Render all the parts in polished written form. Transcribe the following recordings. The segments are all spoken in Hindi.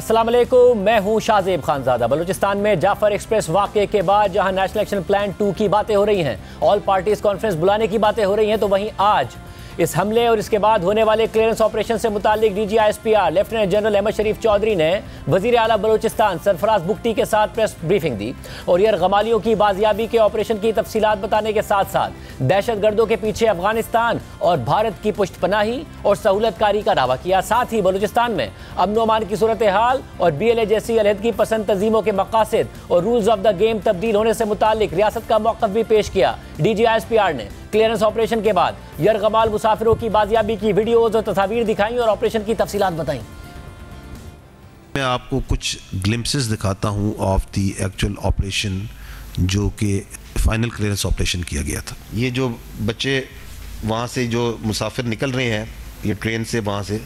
अस्सलाम वालेकुम, मैं हूं शाहजेब खानजादा। बलूचिस्तान में जाफर एक्सप्रेस वाक़े के बाद जहां नेशनल एक्शन प्लान 2 की बातें हो रही हैं, ऑल पार्टीज कॉन्फ्रेंस बुलाने की बातें हो रही हैं, तो वहीं आज इस हमले और इसके बाद होने वाले क्लियरेंस ऑपरेशन से मुतालिक DGISPR लेफ्टिनेंट जनरल अहमद शरीफ चौधरी ने वज़ीर आला बलूचिस्तान सरफराज बुगटी के साथ प्रेस ब्रीफिंग दी और यरगमालियों की बाजियाबी के ऑपरेशन की तफसीलात बताने के साथ साथ दहशतगर्दों के पीछे अफगानिस्तान और भारत की पुष्टपनाही और सहूलतकारी का दावा किया। साथ ही बलूचिस्तान में अमन व अमान की सूरत हाल और BLA जैसी अलहदगी पसंद तंजीमों के मकासद और रूल्स ऑफ द गेम तब्दील होने से मुतालिक रियासत का मौक़िफ़ भी पेश किया। DGISPR ने क्लियरेंस ऑपरेशन के बाद यरगमाल मुसाफिरों की बाजियाबी की वीडियोज और तस्वीर दिखाई और ऑपरेशन की तफसीलात बताई। मैं आपको कुछ ग्लिम्पसेस दिखाता हूं ऑफ द एक्चुअल ऑपरेशन जो कि फाइनल क्लियरेंस ऑपरेशन किया गया था। ये जो बच्चे वहाँ से जो मुसाफिर निकल रहे हैं ये ट्रेन से वहाँ से,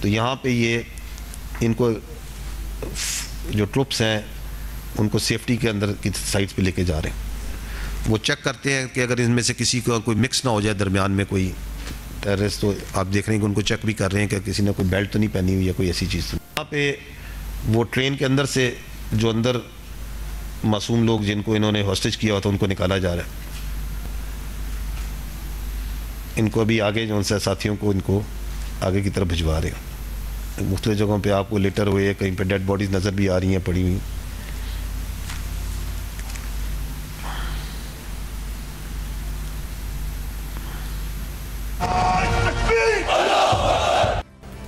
तो यहाँ पे ये इनको जो ट्रुप्स हैं उनको सेफ्टी के अंदर की साइड्स पे लेके जा रहे हैं। वो चेक करते हैं कि अगर इनमें से किसी को कोई मिक्स ना हो जाए दरमियान में कोई टेररिस्ट, तो आप देख रहे हैं कि उनको चेक भी कर रहे हैं कि किसी ने कोई बेल्ट तो नहीं पहनी हुई है, कोई ऐसी चीज़। यहाँ पे वो ट्रेन के अंदर से जो अंदर मासूम लोग जिनको इन्होंने हॉस्टेज किया होता उनको निकाला जा रहा है। इनको अभी आगे जो उनसे साथियों को इनको आगे की तरफ भिजवा रहे हैं। मुख्तलिफ जगहों पे आपको लेटर हुए, कहीं पे डेड बॉडीज नज़र भी आ रही हैं पड़ी हुई।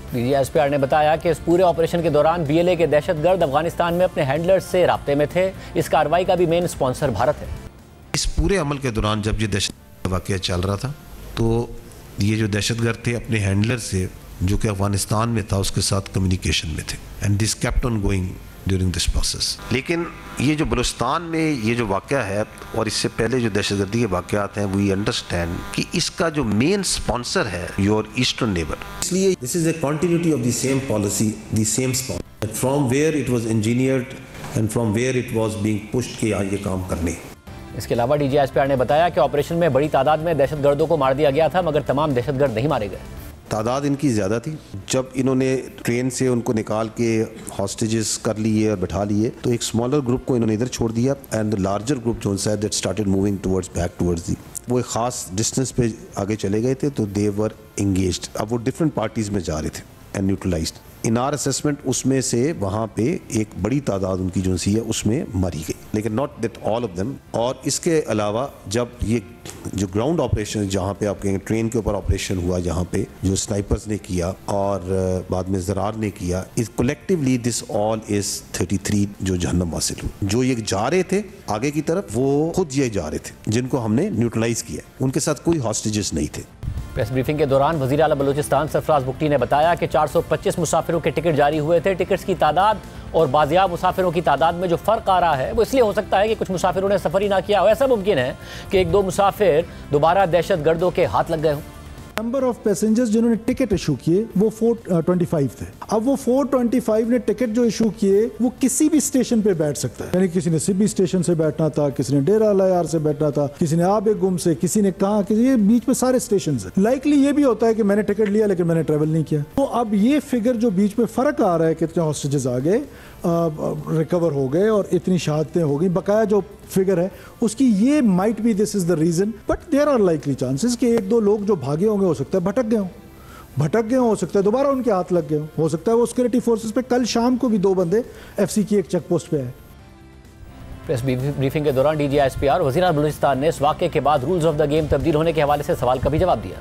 DGISPR ने बताया कि इस पूरे ऑपरेशन के दौरान BLA के दहशतगर्द अफगानिस्तान में अपने हैंडलर्स से राब्ते में थे। इस कार्रवाई का भी मेन स्पॉन्सर भारत है। इस पूरे अमल के दौरान जब ये दहशत वाक़या चल रहा था तो ये जो दहशतगर्द थे अपने हैंडलर से जो कि अफगानिस्तान में था उसके साथ कम्युनिकेशन में थे and this kept on going during this process. लेकिन ये जो बलूचिस्तान में ये जो वाक़या है और इससे पहले जो दहशतगर्दी के वाक़यात हैं, वी अंडरस्टैंड कि इसका जो मेन स्पॉन्सर है योर ईस्टर्न नेबर। इसलिए this is a continuity of the same policy, the same sponsor from where it was engineered and from where it was being pushed कि ये काम करने। इसके अलावा DGISPR ने बताया कि ऑपरेशन में बड़ी तादाद में दहशतगर्दों को मार दिया गया था, मगर तमाम दहशतगर्द नहीं मारे गए। तादाद इनकी ज़्यादा थी। जब इन्होंने ट्रेन से उनको निकाल के हॉस्टेजेस कर लिए और बैठा लिए तो एक स्मॉलर ग्रुप को इन्होंने इधर छोड़ दिया एंड द लार्जर ग्रुप जो है that started moving towards back towards the, वो एक ख़ास डिस्टेंस पे आगे चले गए थे, तो दे वर एंगेज्ड। अब वो डिफरेंट पार्टीज़ में जा रहे थे and neutralised. In are assessment उसमें से वहाँ पे एक बड़ी तादाद उनकी जो सी है उसमें मारी गई, लेकिन not that all of them. और इसके अलावा जब ये जो ग्राउंड ऑपरेशन जहाँ पे आप कहेंगे ट्रेन के ऊपर ऑपरेशन हुआ, जहाँ पे जो स्नाइपर्स ने किया और बाद में ज़रार ने किया, इस कलेक्टिवली दिस ऑल इज 33 जो जहन्नम हासिल हुए। जो ये जा रहे थे आगे की तरफ वो खुद ये जा रहे थे जिनको हमने न्यूट्रलाइज किया, उनके साथ कोई हॉस्टेजेस नहीं थे। प्रेस ब्रीफिंग के दौरान वज़ीर आला बलूचिस्तान सरफराज बुगटी ने बताया कि 425 मुसाफिरों के टिकट जारी हुए थे। टिकट्स की तादाद और बाजियाब मुसाफिरों की तादाद में जो फ़र्क आ रहा है वो इसलिए हो सकता है कि कुछ मुसाफिरों ने सफ़र ही ना किया हो। ऐसा मुमकिन है कि एक दो मुसाफिर दोबारा दहशतगर्दों के हाथ लग गए हों। नंबर ऑफ पैसेंजर्स जिन्होंने टिकट इशू किए वो 425 थे। अब वो 425 ने टिकट जो इशू किए वो किसी भी स्टेशन पे बैठ सकता है, यानी किसी ने सिबी स्टेशन से बैठना था, किसी ने डेरा लायार से बैठना था, किसी ने आबे गुम से, किसी ने कहा, किसी ये बीच में सारे स्टेशन है। लाइकली ये भी होता है कि मैंने टिकट लिया लेकिन मैंने ट्रेवल नहीं किया। तो अब ये फिगर जो बीच में फर्क आ रहा है, कितने हॉस्टेजेस आ गए, रिकवर हो गए और इतनी शहादतें हो गई, बकाया जो फिगर है उसकी, ये might be this is the reason, but there are likely chances कि एक दो लोग जो भागे होंगे हो सकता है भटक गए हो सकता है दोबारा उनके हाथ लग गए हो सकता है वो सिक्योरिटी फोर्सेस पे। कल शाम को भी 2 बंदे FC की एक चेक पोस्ट पे आए। प्रेस ब्रीफिंग के दौरान DGISPR वज़ीर आला बलूचिस्तान ने इस वाक़े के बाद रूल्स ऑफ द गेम तब्दील होने के हवाले से सवाल का भी जवाब दिया।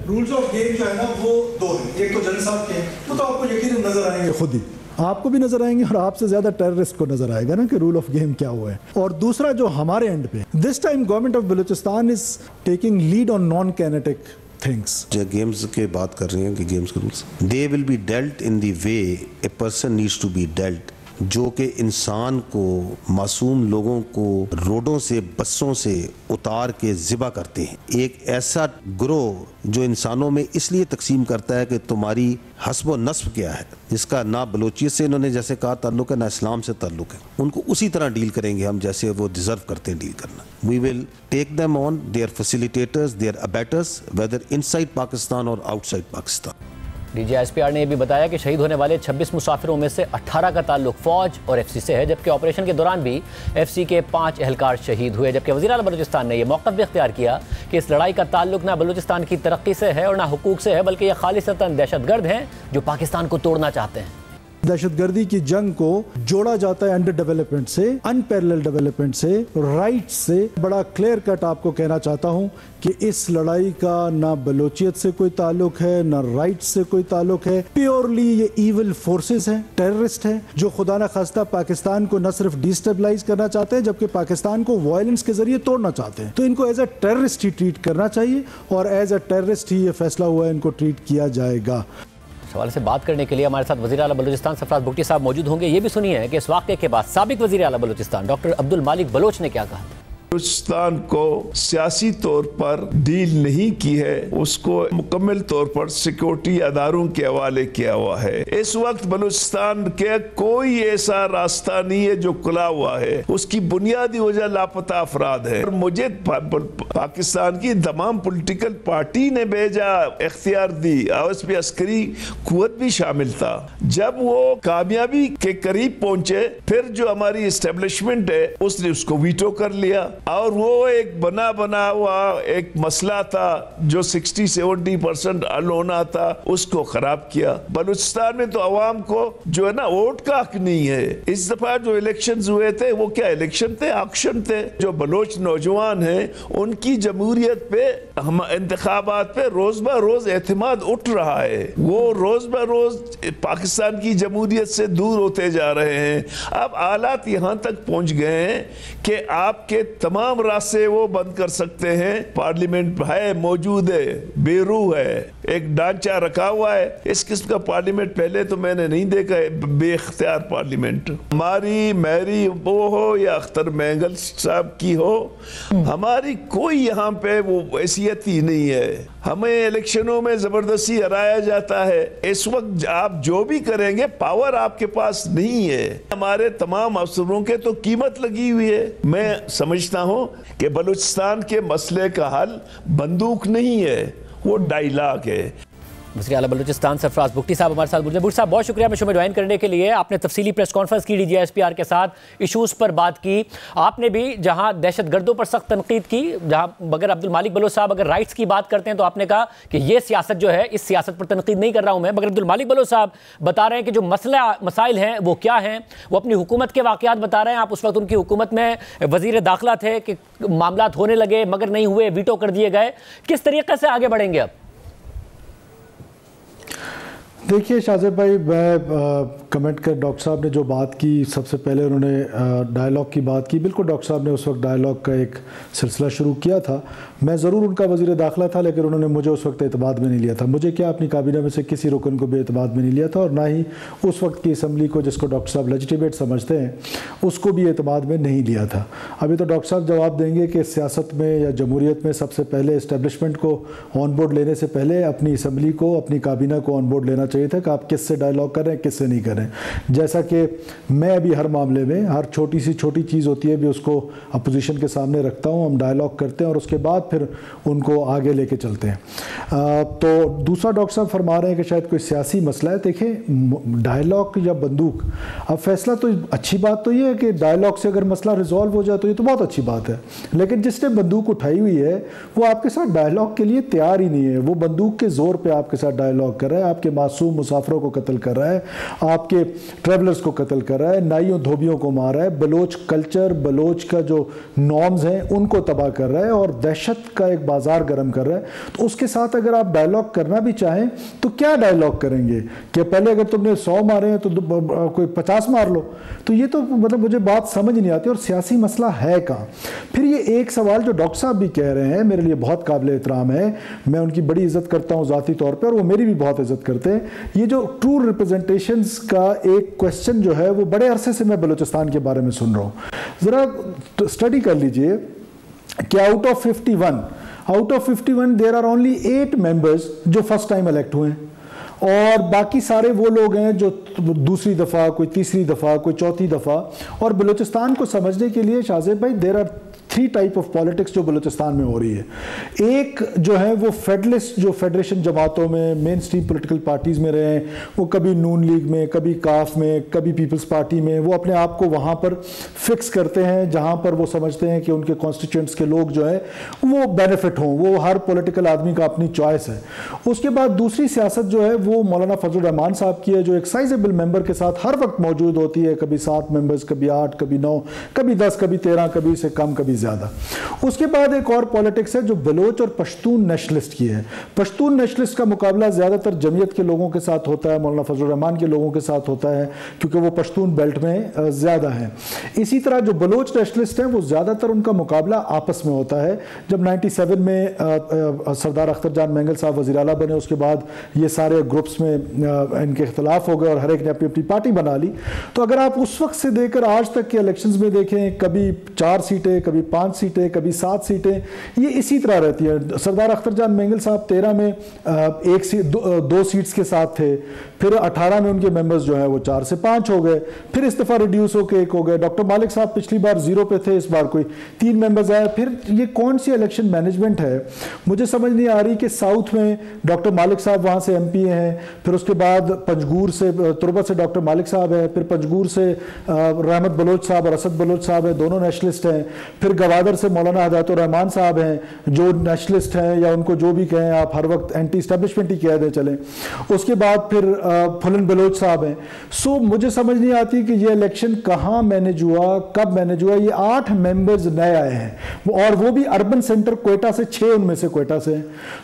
रूल्स ऑफ गेम जो है ना वो 2 हैं, एक तो जनरल साहब के, वो तो आपको यकीनन नजर आएंगे, खुद ही आपको भी नजर आएंगे और आपसे ज्यादा टेररिस्ट को नजर आएगा ना कि रूल ऑफ गेम क्या हुआ है। और दूसरा जो हमारे एंड पे, this time government of Balochistan is taking lead on non kinetic things. जो गेम्स के बात कर रही हैं कि गेम्स के rules, they will be dealt in the way a person needs to be dealt, जो कि इंसान को, मासूम लोगों को रोडों से, बसों से उतार के ज़िबा करते हैं। एक ऐसा ग्रोह जो इंसानों में इसलिए तकसीम करता है कि तुम्हारी हस्ब नस्ब क्या है, जिसका ना बलोचियत से इन्होंने जैसे कहा ताल्लुक है, ना इस्लाम से ताल्लुक है, उनको उसी तरह डील करेंगे हम जैसे वो डिज़र्व करते हैं डील करना। We will take them on, their facilitators, their abettors, whether inside Pakistan और आउटसाइड पाकिस्तान। DGSPR ने यह भी बताया कि शहीद होने वाले 26 मुसाफिरों में से 18 का ताल्लुक फौज और FC से है, जबकि ऑपरेशन के दौरान भी FC के 5 एहलकार शहीद हुए। जबकि वज़ीर आला बलूचिस्तान ने यह मौक़िफ़ भी इख्तियार किया कि इस लड़ाई का ताल्लुक ना बलूचिस्तान की तरक्की से है और ना हुकूक से है, बल्कि ये खालिसतन दहशतगर्द हैं जो पाकिस्तान को तोड़ना चाहते हैं। दहशतगर्दी की जंग को जोड़ा जाता है अंडर डेवलपमेंट से, अनपैरेलल डेवलपमेंट से, राइट्स से। बड़ा क्लियर कट आपको कहना चाहता हूं कि इस लड़ाई का ना बलोचियत से कोई ताल्लुक है, ना राइट्स से कोई ताल्लुक है। प्योरली ये इविल फोर्सेस हैं, टेररिस्ट हैं, जो खुदा न खास्ता पाकिस्तान को न सिर्फ डिस्टेबलाइज करना चाहते हैं, जबकि पाकिस्तान को वायलेंस के जरिए तोड़ना चाहते हैं। तो इनको एज अ टेररिस्ट ही ट्रीट करना चाहिए और एज अ टेररिस्ट ही ये फैसला हुआ है इनको ट्रीट किया जाएगा। सवाल से बात करने के लिए हमारे साथ वज़ीर आला बलूचिस्तान सरफराज भुट्टी साहब मौजूद होंगे। ये भी सुनिए कि इस वाक़े के बाद साबिक वज़ीर आला बलूचिस्तान डॉक्टर अब्दुल मालिक बलोच ने क्या कहा। बलूचिस्तान को सियासी तौर पर डील नहीं की है, उसको मुकम्मल तौर पर सिक्योरिटी अदारों के हवाले किया हुआ है। इस वक्त बलूचिस्तान के कोई ऐसा रास्ता नहीं है जो खुला हुआ है, उसकी बुनियादी वजह लापता अफराद है। और मुझे पाकिस्तान की तमाम पॉलिटिकल पार्टी ने भेजा, इख्तियार दी और उसमें अस्करी कुव्वत भी शामिल था। जब वो कामयाबी के करीब पहुंचे, फिर जो हमारी एस्टेब्लिशमेंट है उसने उसको वीटो कर लिया और वो एक बना हुआ एक मसला था जो 60-70% हल होना था, उसको खराब किया। बलूचिस्तान में तो अवाम को जो है ना वोट का हक नहीं है। इस दफा जो इलेक्शंस हुए थे वो क्या इलेक्शन थे, ऑक्शन थे। जो बलोच नौजवान हैं उनकी जमहूरियत पे, हम इंतखाबात पे रोज ब रोज एतमाद उठ रहा है। वो रोज ब रोज पाकिस्तान की जमहूरियत से दूर होते जा रहे हैं। अब हालात यहाँ तक पहुंच गए हैं कि आपके तमाम रास्ते वो बंद कर सकते हैं। पार्लियामेंट है, मौजूद है, बेरू है, एक ढांचा रखा हुआ है। इस किस्म का पार्लियामेंट पहले तो मैंने नहीं देखा है, बेख्तियार पार्लियामेंट। हमारी मेरी वो हो या अख्तर महंगल साहब की हो, हमारी कोई यहाँ पे वो हैसियत ही नहीं है। हमें इलेक्शनों में जबरदस्ती हराया जाता है। इस वक्त आप जो भी करेंगे पावर आपके पास नहीं है। हमारे तमाम अफसरों के तो कीमत लगी हुई है। मैं समझता हूं कि बलूचिस्तान के मसले का हल बंदूक नहीं है, वो डायलॉग है। वज़ीर आला बलूचिस्तान सरफराज भुट्टी साहब हमारे साथ। भुट्टी साहब बहुत शुक्रिया हमें शो में ज्वाइन करने के लिए। आपने तफसीली प्रेस कॉन्फ्रेंस की, DGSPR के साथ इशूज़ पर बात की। आपने भी जहां दहशतगर्दों पर सख्त तनकीद की, जहां अगर अब्दुल मालिक बलोच साहब अगर राइट्स की बात करते हैं तो आपने कहा कि ये सियासत जो है, इस सियासत पर तनकीद नहीं कर रहा हूं मैं, मगर अब्दुल मालिक बलोच साहब बता रहे हैं कि जो मसाइल हैं वो क्या हैं, वो अपनी हुकूमत के वाक़यात बता रहे हैं। आप उस वक्त उनकी हुकूमत में वज़ीर दाखिला थे कि मामलात होने लगे मगर नहीं हुए, वीटो कर दिए गए। किस तरीके से आगे बढ़ेंगे अब? देखिए शाहज़ेब भाई, मैं कमेंट कर डॉक्टर साहब ने जो बात की, सबसे पहले उन्होंने डायलॉग की बात की। बिल्कुल डॉक्टर साहब ने उस वक्त डायलॉग का एक सिलसिला शुरू किया था। मैं ज़रूर उनका वज़ीर दाखिला था, लेकिन उन्होंने मुझे उस वक्त एतमाद में नहीं लिया था। मुझे क्या, अपनी काबीना में से किसी रुकन को भी एतमाद में नहीं लिया था, और ना ही उस वक्त की असम्बली को, जिसको डॉक्टर साहब लेजिटिमेट समझते हैं, उसको भी एतमाद में नहीं लिया था। अभी तो डॉक्टर साहब जवाब देंगे कि सियासत में या जमहूरियत में सबसे पहले इस्टेब्लिशमेंट को ऑन बोर्ड लेने से पहले अपनी असम्बली को, अपनी काबीना को ऑन बोर्ड लेना चाहिए था कि आप किससे डायलॉग कर रहे हैं, किससे नहीं कर रहे हैं। जैसा कि मैं अभी हर मामले में, हर छोटी सी छोटी चीज़ होती है भी उसको अपोजिशन के सामने रखता हूँ, हम डायलॉग करते हैं और उसके बाद फिर उनको आगे लेके चलते हैं। तो दूसरा डॉक्टर साहब फरमा रहे हैं कि शायद कोई सियासी मसला है। देखिए, डायलॉग या बंदूक, अब फैसला तो अच्छी बात तो ये है कि डायलॉग से अगर मसला रिजॉल्व हो जाए तो ये तो बहुत अच्छी बात है, लेकिन जिसने बंदूक उठाई हुई है वो आपके साथ डायलॉग के लिए तैयार ही नहीं है। वो बंदूक के जोर पे आपके साथ डायलॉग कर रहा है, आपके मासूम मुसाफिरों को कत्ल कर रहा है, आपके ट्रेवलर्स को कत्ल कर रहा है, नाइयों धोबियों को मार रहा है, बलोच कल्चर, बलोच का जो नॉर्म्स हैं उनको तबाह कर रहा है और दहशत का एक बाजार गर्म कर रहा है। तो उसके साथ अगर आप डायलॉग करना भी चाहें तो क्या डायलॉग करेंगे कि पहले अगर तुमने 100 मारे हैं तो कोई 50 मार लो? तो ये तो मतलब मुझे बात समझ नहीं आती। और सियासी मसला है कहाँ? फिर ये एक सवाल जो डॉक्टर साहब भी कह रहे हैं, मेरे लिए बहुत काबिल एहतराम है, मैं उनकी बड़ी इज्जत करता हूँ ज़ाती तौर पर और वो मेरी भी बहुत इज्जत करते हैं। ये जो ट्रू रिप्रेजेंटेशंस का एक क्वेश्चन जो है वो बड़े अरसे से मैं बलूचिस्तान के बारे में सुन रहा हूँ। ज़रा स्टडी कर लीजिए कि out of 51 there are only 8 members जो फर्स्ट टाइम इलेक्ट हुए हैं, और बाकी सारे वो लोग हैं जो दूसरी दफ़ा, कोई तीसरी दफ़ा, कोई चौथी दफ़ा। और बलूचिस्तान को समझने के लिए शाहज़ेब भाई, there are three type of politics जो बलूचिस्तान में हो रही है। एक जो है वो फेडरलिस्ट, जो फेडरेशन जमातों में मेन स्ट्रीम पॉलिटिकल पार्टीज में रहे हैं, वो कभी नून लीग में, कभी काफ में, कभी पीपल्स पार्टी में, वो अपने आप को वहाँ पर फिक्स करते हैं जहाँ पर वो समझते हैं कि उनके कॉन्स्टिट्यूएंट्स के लोग जो है वो बेनिफिट हों। वो हर पॉलिटिकल आदमी का अपनी चॉइस है। उसके बाद दूसरी सियासत जो है वो मौलाना फजलुर रहमान साहब की है, जो एक साइजेबल मेंबर के साथ हर वक्त मौजूद होती है, कभी 7 मेंबर्स, कभी 8, कभी 9, कभी 10, कभी 13, कभी से कम, कभी ज़्यादा। उसके बाद एक और पॉलिटिक्स है जो बलोच और पश्तून नेशनलिस्ट की है। पश्तून नेशनलिस्ट का मुकाबला ज़्यादातर जमीयत के लोगों के साथ होता है, मौलाना फजलुर रहमान के लोगों के साथ होता है, क्योंकि वो पश्तून बेल्ट में ज़्यादा है। इसी तरह जो बलोच नेशनलिस्ट हैं वो ज़्यादातर उनका मुकाबला आपस में होता है। जब 97 में सरदार अख्तर जान मेंगल साहब वज़ीर आला बने, उसके बाद ये सारे ग्रुप्स में इनके इख्तलाफ हो गए और हर एक ने अपनी अपनी पार्टी बना ली। तो अगर आप उस वक्त से देकर आज तक के इलेक्शंस में देखें, कभी 4 सीटें, कभी 5 सीटें, कभी 7 सीटें, ये इसी तरह रहती है। सरदार अख्तर जान मेंगल साहब 13 में 2 सीट्स के साथ थे, फिर 18 में उनके मेंबर्स जो है वो 4 से 5 हो गए, फिर इस दफ़ा रिड्यूस होकर 1 हो गए। डॉक्टर मालिक साहब पिछली बार 0 पे थे, इस बार कोई 3 मेंबर्स आए। फिर ये कौन सी इलेक्शन मैनेजमेंट है, मुझे समझ नहीं आ रही कि साउथ में डॉक्टर मालिक साहब वहाँ से MP हैं, फिर उसके बाद पंजगूर से तुरबत से डॉक्टर मालिक साहब है, फिर पंजगूर से रहमत बलोच साहब और असद बलोच साहब है, दोनों नेशनलिस्ट हैं। फिर गवादर से मौलाना हदायतुर रहमान साहब हैं, जो नेशनलिस्ट हैं, या उनको जो भी कहें आप, हर वक्त एंटी एस्टेब्लिशमेंट ही कह दें चलें। उसके बाद फिर फुलन बलोच साहब हैं। सो मुझे समझ नहीं आती कि ये इलेक्शन कहाँ मैनेज हुआ, कब मैनेज हुआ। ये 8 मेंबर्स नए आए हैं और वो भी अर्बन सेंटर कोयटा से, 6 उनमें से कोयटा से।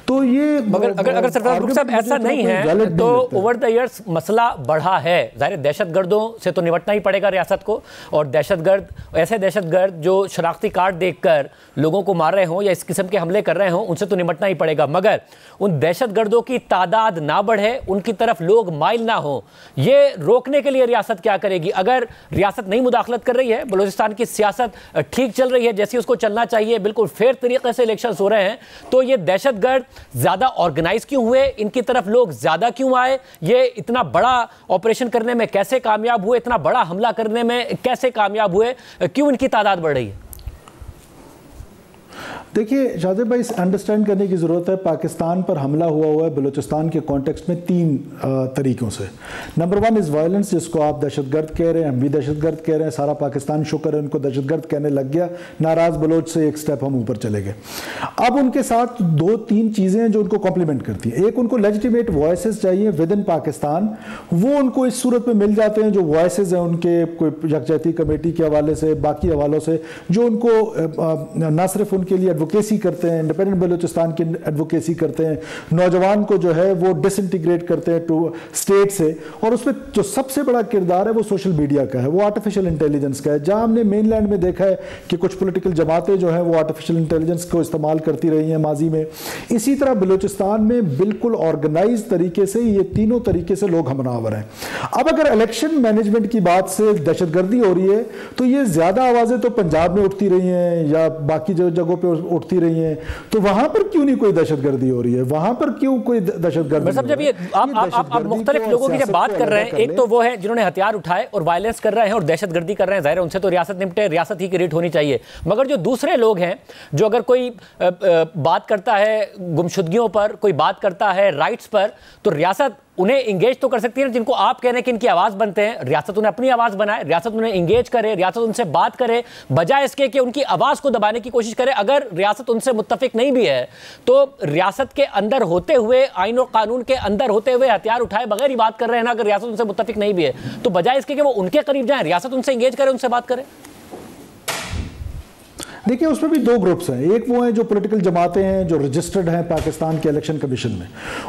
तो ये अगर सरफराज साहब ऐसा नहीं है तो ओवर द ईयर्स मसला बढ़ा है। जाहिर दहशतगर्दों से तो निपटना ही पड़ेगा रियासत को, और दहशतगर्द, ऐसे दहशतगर्द जो शनाख्ती कार्ड देखकर लोगों को मार रहे हों या इस किस्म के हमले कर रहे हों, उनसे तो निपटना ही पड़ेगा। मगर उन दहशतगर्दों की तादाद ना बढ़े, उनकी तरफ लोग माइल ना हो, ये रोकने के लिए रियासत क्या करेगी? अगर रियासत नहीं मुदाखलत कर रही है, बलूचिस्तान की सियासत ठीक चल रही है जैसी उसको चलना चाहिए, बिल्कुल फेयर तरीके से इलेक्शन हो रहे हैं, तो ये दहशतगर्द ज्यादा ऑर्गेनाइज क्यों हुए, इनकी तरफ लोग ज्यादा क्यों आए, ये इतना बड़ा ऑपरेशन करने में कैसे कामयाब हुए, इतना बड़ा हमला करने में कैसे कामयाब हुए, क्यों इनकी तादाद बढ़ रही है? देखिए शाहजेब भाई, अंडरस्टैंड करने की ज़रूरत है, पाकिस्तान पर हमला हुआ है बलूचिस्तान के कॉन्टेक्स्ट में 3 तरीक़ों से। नंबर 1 इज़ वायलेंस, जिसको आप दहशतगर्द कह रहे हैं, हम भी दहशतगर्द कह रहे हैं, सारा पाकिस्तान शुक्र है उनको दहशतगर्द कहने लग गया, नाराज़ बलोच से एक स्टेप हम ऊपर चले गए। अब उनके साथ 2-3 चीज़ें हैं जो उनको कॉम्प्लीमेंट करती हैं। एक, उनको लेजिटिमेट वॉइसेस चाहिए विद इन पाकिस्तान, वो उनको इस सूरत में मिल जाते हैं, जो वॉइसेस हैं उनके कोई यकजहती कमेटी के हवाले से, बाकी हवालों से, जो उनको न सिर्फ उनके लिए एडवोकेसी करते हैं, इंडिपेंडेंट बलूचिस्तान की एडवोकेसी करते हैं, नौजवान को जो है वो डिसइंटीग्रेट करते हैं टू स्टेट से। और उसमें जो सबसे बड़ा किरदार है वो सोशल मीडिया का है, वो आर्टिफिशियल इंटेलिजेंस का है। जहां हमने मेनलैंड में देखा है कि कुछ पॉलिटिकल जमातें जो हैं वो आर्टिफिशियल इंटेलिजेंस को इस्तेमाल करती रही हैं माजी में, इसी तरह बलूचिस्तान में बिल्कुल ऑर्गेनाइज तरीके से ये तीनों तरीके से लोग हमलावर हैं। अब अगर इलेक्शन मैनेजमेंट की बात से दहशतगर्दी हो रही है, तो ये ज्यादा आवाजें तो पंजाब में उठती रही हैं या बाकी जगहों पे उठती रही हैं, तो वहां पर क्यों नहीं कोई दहशतगर्दी हो रही है? वहां पर क्यों कोई दहशतगर्दी? मतलब जब ये आप मुख्तलिफ लोगों की जब बात कर रहे हैं, एक तो वो है जिन्होंने हथियार उठाए और वायलेंस कर रहे हैं और दहशतगर्दी कर रहे हैं, जाहिर है उनसे तो रियासत निपटे, रियासत ही क्रिएट होनी चाहिए। मगर जो दूसरे लोग हैं, जो अगर कोई बात करता है गुमशुदगियों पर, कोई बात करता है राइट्स पर, तो रियासत उन्हें इंगेज तो कर सकती है। जिनको आप कह रहे हैं कि इनकी आवाज बनते हैं, रियासत उन्हें अपनी आवाज बनाए, रियासत उन्हें इंगेज करे, रियासत उनसे बात करे, बजाय इसके कि उनकी आवाज को दबाने की कोशिश करे। अगर रियासत उनसे मुत्तफिक नहीं भी है, तो रियासत के अंदर होते हुए, आईन और कानून के अंदर होते हुए हथियार उठाए बगैर ही बात कर रहे हैं ना, अगर रियासत उनसे मुत्तफिक नहीं भी है, तो बजाय इसके कि वो उनके करीब जाए, रियासत उनसे इंगेज करे, उनसे बात करे। देखिए उसमें भी 2 ग्रुप्स हैं। एक वो हैं जो पॉलिटिकल जमातें हैं जो रजिस्टर्ड हैं पाकिस्तान के इलेक्शन कमीशन में,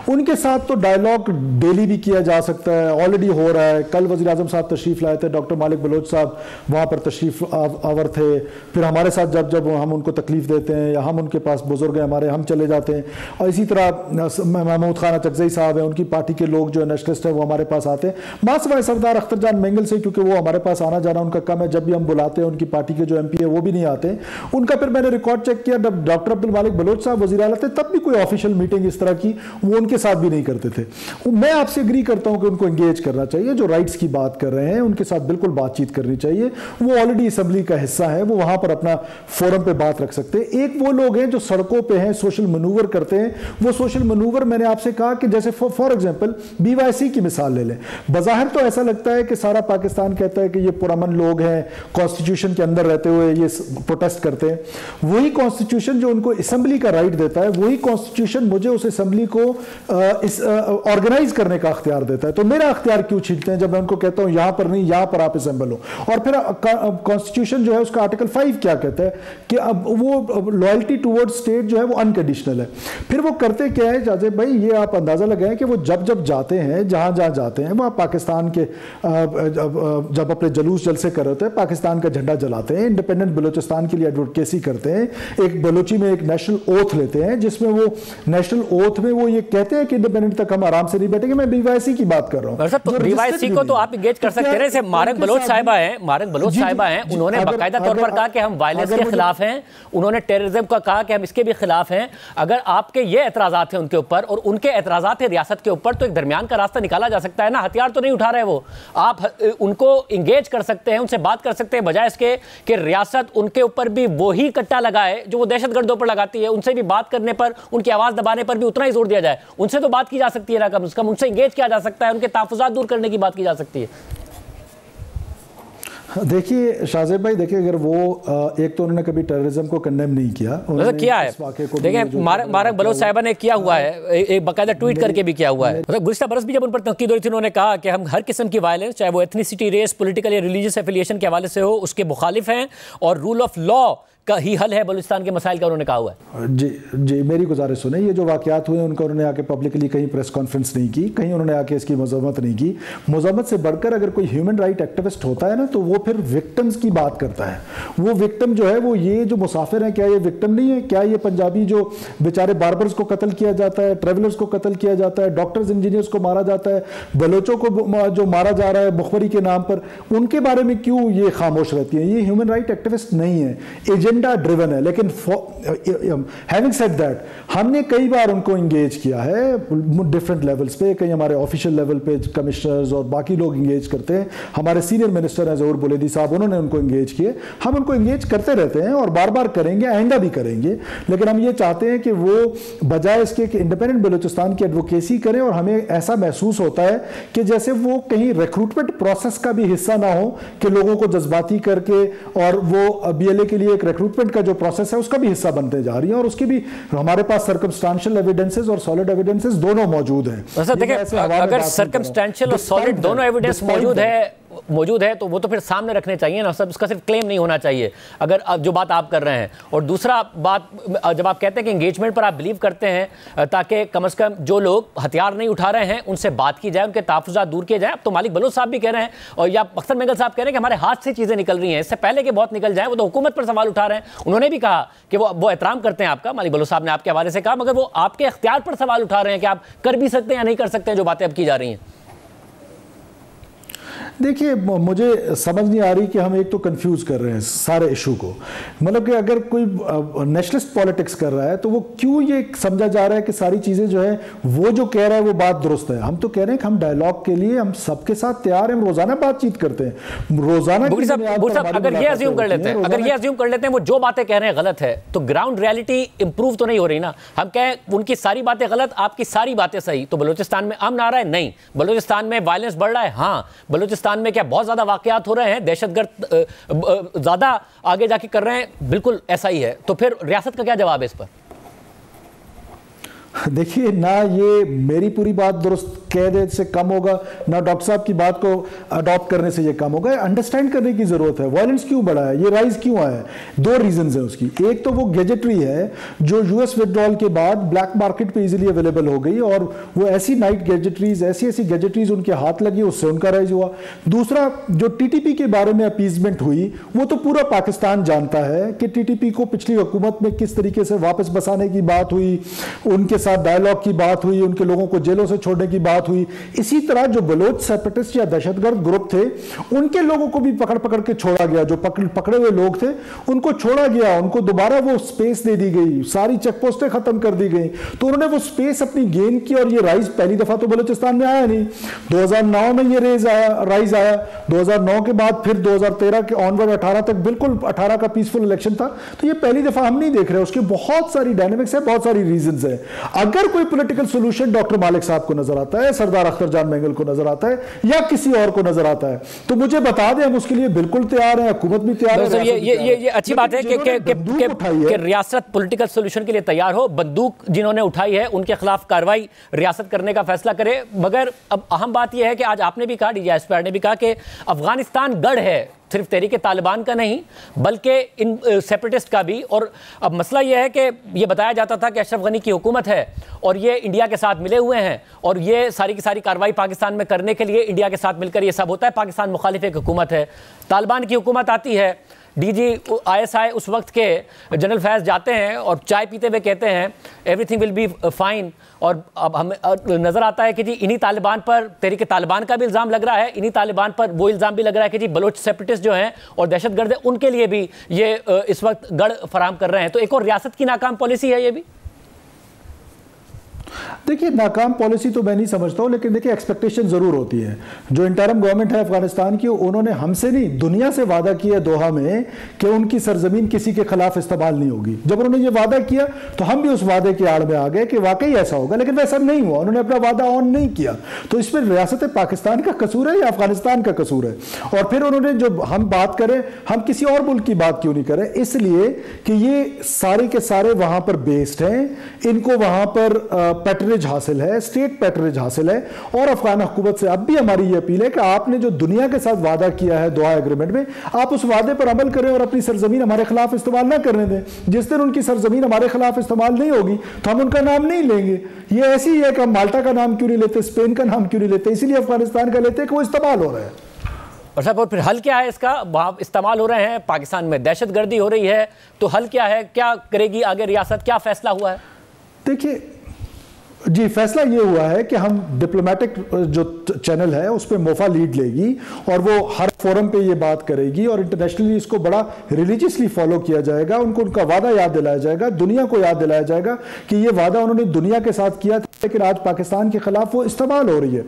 उनके साथ तो डायलॉग डेली भी किया जा सकता है, ऑलरेडी हो रहा है। कल वज़ीर आज़म साहब तशरीफ़ लाए थे, डॉक्टर मालिक बलोच साहब वहाँ पर तशरीफ़ आवर थे। फिर हमारे साथ जब जब हम उनको तकलीफ़ देते हैं या हम उनके पास बुजुर्ग हैं हमारे, हम चले जाते हैं। और इसी तरह महमूद खान चकजई साहब हैं, उनकी पार्टी के लोग जो नेशनलिस्ट हैं वो हमारे पास आते हैं। मासवाए सरदार अख्तर जान मेंगल से, क्योंकि वो हमारे पास आना जाना उनका कम है, जब भी हम बुलाते हैं उनकी पार्टी के जो MP है वो भी नहीं आते। उनका फिर मैंने रिकॉर्ड चेक किया, डॉक्टर अब्दुल मालिक बलोच साहब वज़ीर आला थे तब भी कोई ऑफिशियल मीटिंग इस तरह की वो उनके साथ भी नहीं करते थे। मैं आपसे एग्री करता हूं कि उनको एंगेज करना चाहिए, जो राइट्स की बात कर रहे हैं उनके साथ बिल्कुल बातचीत करनी चाहिए। वो ऑलरेडी असेंबली का हिस्सा है, वो वहां पर अपना फोरम पे बात रख सकते हैं। एक वो लोग हैं जो सड़कों पे हैं, सोशल मनूवर करते हैं। वो सोशल मनूवर मैंने आपसे कहा कि जैसे फॉर एग्जांपल BYC की मिसाल ले लें। बाहर तो ऐसा लगता है कि सारा पाकिस्तान कहता है कि ये पुरअमन लोग हैं, कॉन्स्टिट्यूशन के अंदर रहते हुए ये प्रोटेस्ट करते हैं। वही कॉन्स्टिट्यूशन जो उनको असेंबली का राइट देता है, वही कॉन्स्टिट्यूशन मुझे उस असेंबली को ऑर्गेनाइज करने का अख्तियार देता है। तो मेरा अख्तियार क्यों छीनते हैं जब मैं उनको कहता हूं यहां पर नहीं, यहां पर आप असेंबल हो। और फिर कॉन्स्टिट्यूशन जो है उसका आर्टिकल 5 क्या कहता है कि अब वो लॉयल्टी टुवर्ड्स स्टेट जो है वो अनकंडीशनल है। फिर वो करते क्या है जाजेब भाई, ये आप अंदाजा लगाएं कि वो जब जाते हैं, जहां जाते हैं, वहां पाकिस्तान के जब अपने जलूस जलसे कर रहे होते हैं, पाकिस्तान का झंडा जलाते हैं, इंडिपेंडेंट बलूचिस्तान के लिए एडवोकेसी करते हैं, एक बलूची में एक नेशनल ओथ लेते हैं जिसमें वो नेशनल ओथ में वो ये कहते हैं कि इंडिपेंडेंट तक हम आराम से नहीं बैठेंगे। मैं BYC की बात कर रहा हूं। तो BYC को तो आप इंगेज कर सकते हैं। जैसे मारक बलोच साहिबा हैं, उन्होंने बाकायदा तौर पर कहा कि हम वायलेंस के खिलाफ हैं, उन्होंने टेररिज्म का कहा कि हम इसके भी खिलाफ हैं। अगर आपके ये एतराजात हैं उनके ऊपर और उनके एतराजात हैं रियासत के ऊपर, तो एक दरमियान का रास्ता निकाला जा सकता है ना। हथियार तो नहीं उठा रहे वो, आप उनको इंगेज कर सकते हैं, उनसे बात कर सकते हैं, बजाय इसके कि रियासत उनके ऊपर भी वही कट्टा लगाए जो वो दहशतगर्दों पर लगाती है। उनसे भी बात करने पर, उनकी आवाज दबाने पर भी उतना ही जोर दिया जाए। उनसे तो बात की जा सकती है ना, कम से कम उनसे इंगेज किया जा सकता है, उनके तहफ़्फ़ुज़ात दूर करने की बात की जा सकती है। देखिए शाहजेब भाई, देखिए अगर वो एक तो उन्होंने कभी टेररिज्म को कंडेम नहीं किया, उन्होंने किया है। देखिए मारक बलोच साहिबा ने किया हुआ है, एक बाकायदा ट्वीट करके भी किया हुआ है। मतलब गुज़िश्ता बरस भी जब उन पर तनकीद हो रही थी, उन्होंने कहा कि हम हर किस्म की वायलेंस, चाहे वो एथनिसिटी, रेस, पॉलिटिकल या रिलीजियस एफिलिएशन के हवाले से हो, उसके मुखालिफ हैं और रूल ऑफ लॉ का ही हल है बलूचिस्तान के मसाइल का, उन्होंने कहा हुआ है। जी मेरी गुजारिश सुने, ये जो वाकयात हुए उनका उन्होंने आके पब्लिकली कहीं प्रेस कॉन्फ्रेंस नहीं की, कहीं उन्होंने आके इसकी मजम्मत नहीं की। मजम्मत से बढ़कर अगर कोई ह्यूमन राइट एक्टिविस्ट होता है ना, तो वो फिर विक्टिम्स की बात करता है। वो विक्टिम जो है, वो ये जो मुसाफिर हैं, क्या ये विक्टिम नहीं है? क्या ये पंजाबी जो बेचारे बार्बर्स को कत्ल किया जाता है, ट्रेवलर्स को कत्ल किया जाता है, डॉक्टर्स इंजीनियर्स को मारा जाता है, बलोचों को जो मारा जा रहा है मुखबरी के नाम पर, उनके बारे में क्यों ये खामोश रहती है? ये ह्यूमन राइट एक्टिविस्ट नहीं है, एजेंडा ड्रिवन है। लेकिन हैविंग सेड दैट, हमने कई बार उनको इंगेज किया है डिफरेंट लेवल्स पे, कहीं हमारे ऑफिशियल लेवल पे कमिश्नर्स और बाकी लोग इंगेज करते हैं, हमारे सीनियर मिनिस्टर हैं ज़हूर बुलेदी साहब, उन्होंने उनको इंगेज किए। हम उनको इंगेज करते रहते हैं और बार बार करेंगे, आइंदा भी करेंगे। लेकिन हम ये चाहते हैं कि वो बजाय इसके कि इंडिपेंडेंट बलूचिस्तान की एडवोकेसी करें, और हमें ऐसा महसूस होता है कि जैसे वो कहीं रिक्रूटमेंट प्रोसेस का भी हिस्सा ना हो, कि लोगों को जज्बाती करके, और वो BLA के लिए एक रिक्रूटमेंट का जो प्रोसेस है उसका भी हिस्सा बनते जा रही है। और उसके भी हमारे पास सर्कमस्टेंशियल एविडेंसेस और सॉलिड एविडेंसेस दोनों मौजूद हैं। देखिए, अगर सर्कमस्टेंशियल और सॉलिड दोनों एविडेंस मौजूद है तो वो तो फिर सामने रखने चाहिए ना, सब उसका सिर्फ क्लेम नहीं होना चाहिए, अगर जो बात आप कर रहे हैं। और दूसरा बात, जब आप कहते हैं कि एंगेजमेंट पर आप बिलीव करते हैं, ताकि कम से कम जो लोग हथियार नहीं उठा रहे हैं उनसे बात की जाए, उनके तहफ़्फ़ुज़ात दूर किए जाए। अब तो मालिक बलोच साहब भी कह रहे हैं, और या अख्तर मेंगल साहब कह रहे हैं कि हमारे हाथ से चीज़ें निकल रही हैं, इससे पहले कि बहुत निकल जाए। वो तो हुकूमत पर सवाल उठा रहे हैं। उन्होंने भी कहा कि वो एहतराम करते हैं आपका, मालिक बलोच साहब ने आपके हवाले से कहा, मगर वो आपके इख्तियार पर सवाल उठा रहे हैं कि आप कर भी सकते हैं या नहीं कर सकते हैं जो बातें अब की जा रही हैं। देखिए, मुझे समझ नहीं आ रही कि हम एक तो कंफ्यूज कर रहे हैं सारे इशू को। मतलब कि अगर कोई नेशनलिस्ट पॉलिटिक्स कर रहा है तो वो क्यों ये समझा जा रहा है कि सारी चीज़ें जो है वो जो कह रहा है वो बात दुरुस्त है। हम तो कह रहे हैं कि हम डायलॉग के लिए हम सबके साथ तैयार हैं, हम रोजाना बातचीत करते हैं, रोजाना। अगर ये अज्यूम कर लेते हैं वो जो बातें कह रहे हैं गलत है, तो ग्राउंड रियलिटी इंप्रूव तो नहीं हो रही ना। हम कहें उनकी सारी बातें गलत, आपकी सारी बातें सही, तो बलूचिस्तान में अमन आ रहा है? नहीं। बलूचिस्तान में वायलेंस बढ़ रहा है? हाँ। बलूचिस्तान में क्या बहुत ज्यादा वाकयात हो रहे हैं, दहशतगर्द ज्यादा आगे जाके कर रहे हैं? बिल्कुल ऐसा ही है। तो फिर रियासत का क्या जवाब है इस पर? देखिए, ना ये मेरी पूरी बात दुरुस्त कह दे से कम होगा, ना डॉक्टर साहब की बात को अडॉप्ट करने से ये कम होगा। अंडरस्टैंड करने की जरूरत है वायलेंस क्यों बढ़ा है, ये राइज क्यों आया है। दो रीजंस हैं उसकी। एक तो वो गैजेटरी है जो यूएस विड्रॉल के बाद ब्लैक मार्केट पे इजीली अवेलेबल हो गई, और वो ऐसी नाइट गैजेटरीज, ऐसी गैजेटरीज उनके हाथ लगी, उससे उनका राइज हुआ। दूसरा, जो टीटीपी के बारे में अपीजमेंट हुई, वो तो पूरा पाकिस्तान जानता है कि टीटीपी को पिछली हुकूमत में किस तरीके से वापस बसाने की बात हुई, उनके साथ डायलॉग की बात हुई, उनके लोगों को जेलों से छोड़ने की बात हुई। इसी तरह जो बलोच सेपरेटिस्ट या दहशतगर्द ग्रुप थे उनके लोगों को भी पकड़ पकड़ के छोड़ा गया, जो पकड़े हुए लोग थे उनको छोड़ा गया, उनको दोबारा वो स्पेस दे दी गई, सारी चेक पोस्टें खत्म कर दी गई, तो उन्होंने वो स्पेस अपनी गेन की। और ये राइज पहली दफा तो बलूचिस्तान में आया नहीं, 2009 में ये राइज आया, 2009 के बाद फिर 2013 के ऑनवर्ड 18 तक बिल्कुल 18 का पीसफुल इलेक्शन था। तो ये पहली दफा हम नहीं देख रहे, उसके बहुत सारी डायनेमिक्स है, बहुत सारी रीजंस है। अगर कोई पॉलिटिकल सॉल्यूशन डॉक्टर मालिक साहब को नजर आता है, सरदार अख्तर जान मेंगल को नजर आता है या किसी और को नजर आता है तो मुझे बता दें, हम उसके लिए बिल्कुल तैयार हैं, हुकूमत भी तैयार है। ये अच्छी बात है कि रियासत पॉलिटिकल सॉल्यूशन के लिए तैयार हो। बंदूक जिन्होंने उठाई है उनके खिलाफ कार्रवाई रियासत करने का फैसला करे। मगर अब अहम बात यह है कि आज आपने भी कहा, डीजीएसपीआर ने भी कहा कि अफगानिस्तान गढ़ है, सिर्फ तहरीक तालिबान का नहीं बल्कि इन सेपरेटिस्ट का भी। और अब मसला यह है कि ये बताया जाता था कि अशरफ गनी की हुकूमत है और ये इंडिया के साथ मिले हुए हैं और ये सारी की सारी कार्रवाई पाकिस्तान में करने के लिए इंडिया के साथ मिलकर ये सब होता है। पाकिस्तान मुखालिफ एक हुकूमत है, तालिबान की हुकूमत आती है, DGISI उस वक्त के जनरल फैज़ जाते हैं और चाय पीते हुए कहते हैं एवरीथिंग विल बी फाइन। और अब हमें नज़र आता है कि जी इन्हीं तालिबान पर तहरीक तालिबान का भी इल्ज़ाम लग रहा है, इन्हीं तालिबान पर वो इल्ज़ाम भी लग रहा है कि जी बलोच सेपरेटिस्ट जो हैं और दहशतगर्द हैं उनके लिए भी ये इस वक्त गढ़ फराहम कर रहे हैं। तो एक और रियासत की नाकाम पॉलिसी है ये भी। देखिए, नाकाम पॉलिसी तो मैं नहीं समझता हूं, लेकिन देखिए एक्सपेक्टेशन जरूर होती है। जो इंटरिम गवर्नमेंट है अफगानिस्तान की, उन्होंने हमसे नहीं दुनिया से वादा किया दोहा में कि उनकी सरजमीन किसी के खिलाफ इस्तेमाल नहीं होगी। जब उन्होंने ये वादा किया तो हम भी उस वादे की आड़ में आ गए कि वाकई ऐसा होगा, लेकिन वैसा नहीं हुआ, उन्होंने अपना वादा ऑन नहीं किया। तो इसमें रियासत पाकिस्तान का कसूर है या अफगानिस्तान का कसूर है? और फिर उन्होंने जो हम बात करें, हम किसी और मुल्क की बात क्यों नहीं करें? इसलिए कि ये सारे के सारे वहां पर बेस्ड हैं, इनको वहां पर पैटर्नेज हासिल है, स्टेट पैटर्नेज हासिल है। और अफगान हुकूमत से अब भी हमारी ये अपील है कि आपने जो दुनिया के साथ वादा किया है दोहा एग्रीमेंट में, आप उस वादे पर अमल करें और अपनी सरजमीन हमारे खिलाफ इस्तेमाल ना करने दें। जिस दिन उनकी सरजमीन हमारे खिलाफ इस्तेमाल नहीं होगी तो हम उनका नाम नहीं लेंगे। ये ऐसी है कि हम माल्टा का नाम क्यों नहीं लेते, स्पेन का नाम क्यों नहीं लेते, इसीलिए अफगानिस्तान का लेते हैं कि वो इस्तेमाल हो रहा है। और साहब, और फिर हल क्या है इसका? वहाँ इस्तेमाल हो रहे हैं, पाकिस्तान में दहशतगर्दी हो रही है, तो हल क्या है? क्या करेगी आगे रियासत? क्या फैसला हुआ है? देखिए जी, फैसला ये हुआ है कि हम डिप्लोमेटिक जो चैनल है उस पर मोफा लीड लेगी और वो हर फोरम पे ये बात करेगी और इंटरनेशनली इसको बड़ा रिलीजियसली फॉलो किया जाएगा। उनको उनका वादा याद दिलाया जाएगा, दुनिया को याद दिलाया जाएगा कि ये वादा उन्होंने दुनिया के साथ किया था, लेकिन आज पाकिस्तान के खिलाफ वो इस्तेमाल हो रही है।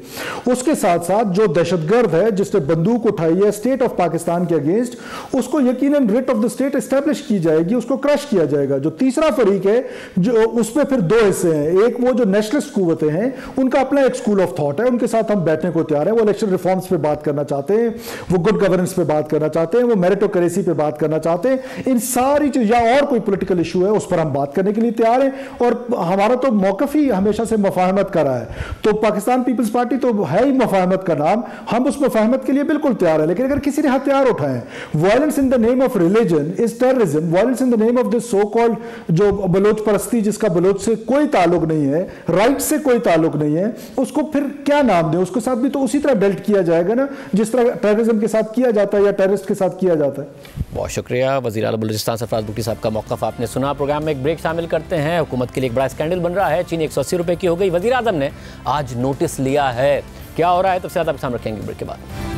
उसके साथ साथ जो दहशतगर्द है जिसने बंदूक उठाई है स्टेट ऑफ पाकिस्तान के अगेंस्ट, उसको यकीनन writ of the state establish की जाएगी, उसको क्रश किया जाएगा। जो तीसरा फरीक है जो उसमें फिर दो हिस्से हैं, एक वो जो नेशनलिस्ट कुव्वतें हैं उनका अपना एक स्कूल ऑफ थॉट है, उनके साथ हम बैठने को तैयार हैं। वो इलेक्शन रिफॉर्म्स पे बात करना चाहते हैं, वो गुड गवर्नेंस पे बात करना चाहते हैं, वो मेरिटोक्रेसी पे बात करना चाहते हैं। इन सारी चीज या और कोई पॉलिटिकल इशू है उस पर हम बात करने के लिए तैयार हैं। और हमारा तो मौकफ ही हमेशा से मुफाहमत का रहा है, तो पाकिस्तान पीपल्स पार्टी तो है ही मुफाहमत का नाम, हम उस मुफाहमत के लिए बिल्कुल तैयार है। लेकिन अगर किसी ने हथियार उठाए, violence in the name of religion is terrorism, violence in the name of this so called जो बलोच परस्ती जिसका बलोच से कोई ताल्लुक नहीं है, राइट से कोई ताल्लुक नहीं है, उसको फिर क्या नाम दें? उसके साथ भी तो उसी तरह डेल्ट किया जाएगा ना जिस तरह टेररिज्म के साथ किया जाता है या टेररिस्ट के साथ किया जाता है। बहुत शुक्रिया वज़ीर आला बलूचिस्तान सरफराज बुर्की साहब का मौक़िफ़ आपने सुना। प्रोग्राम में एक ब्रेक शामिल करते हैं। हुकूमत के लिए एक बड़ा स्कैंडल बन रहा है, चीनी 180 रुपये की हो गई। वज़ीर आज़म ने आज नोटिस लिया है, क्या हो रहा है तफसीलात आपके सामने रखेंगे ब्रेक के बाद।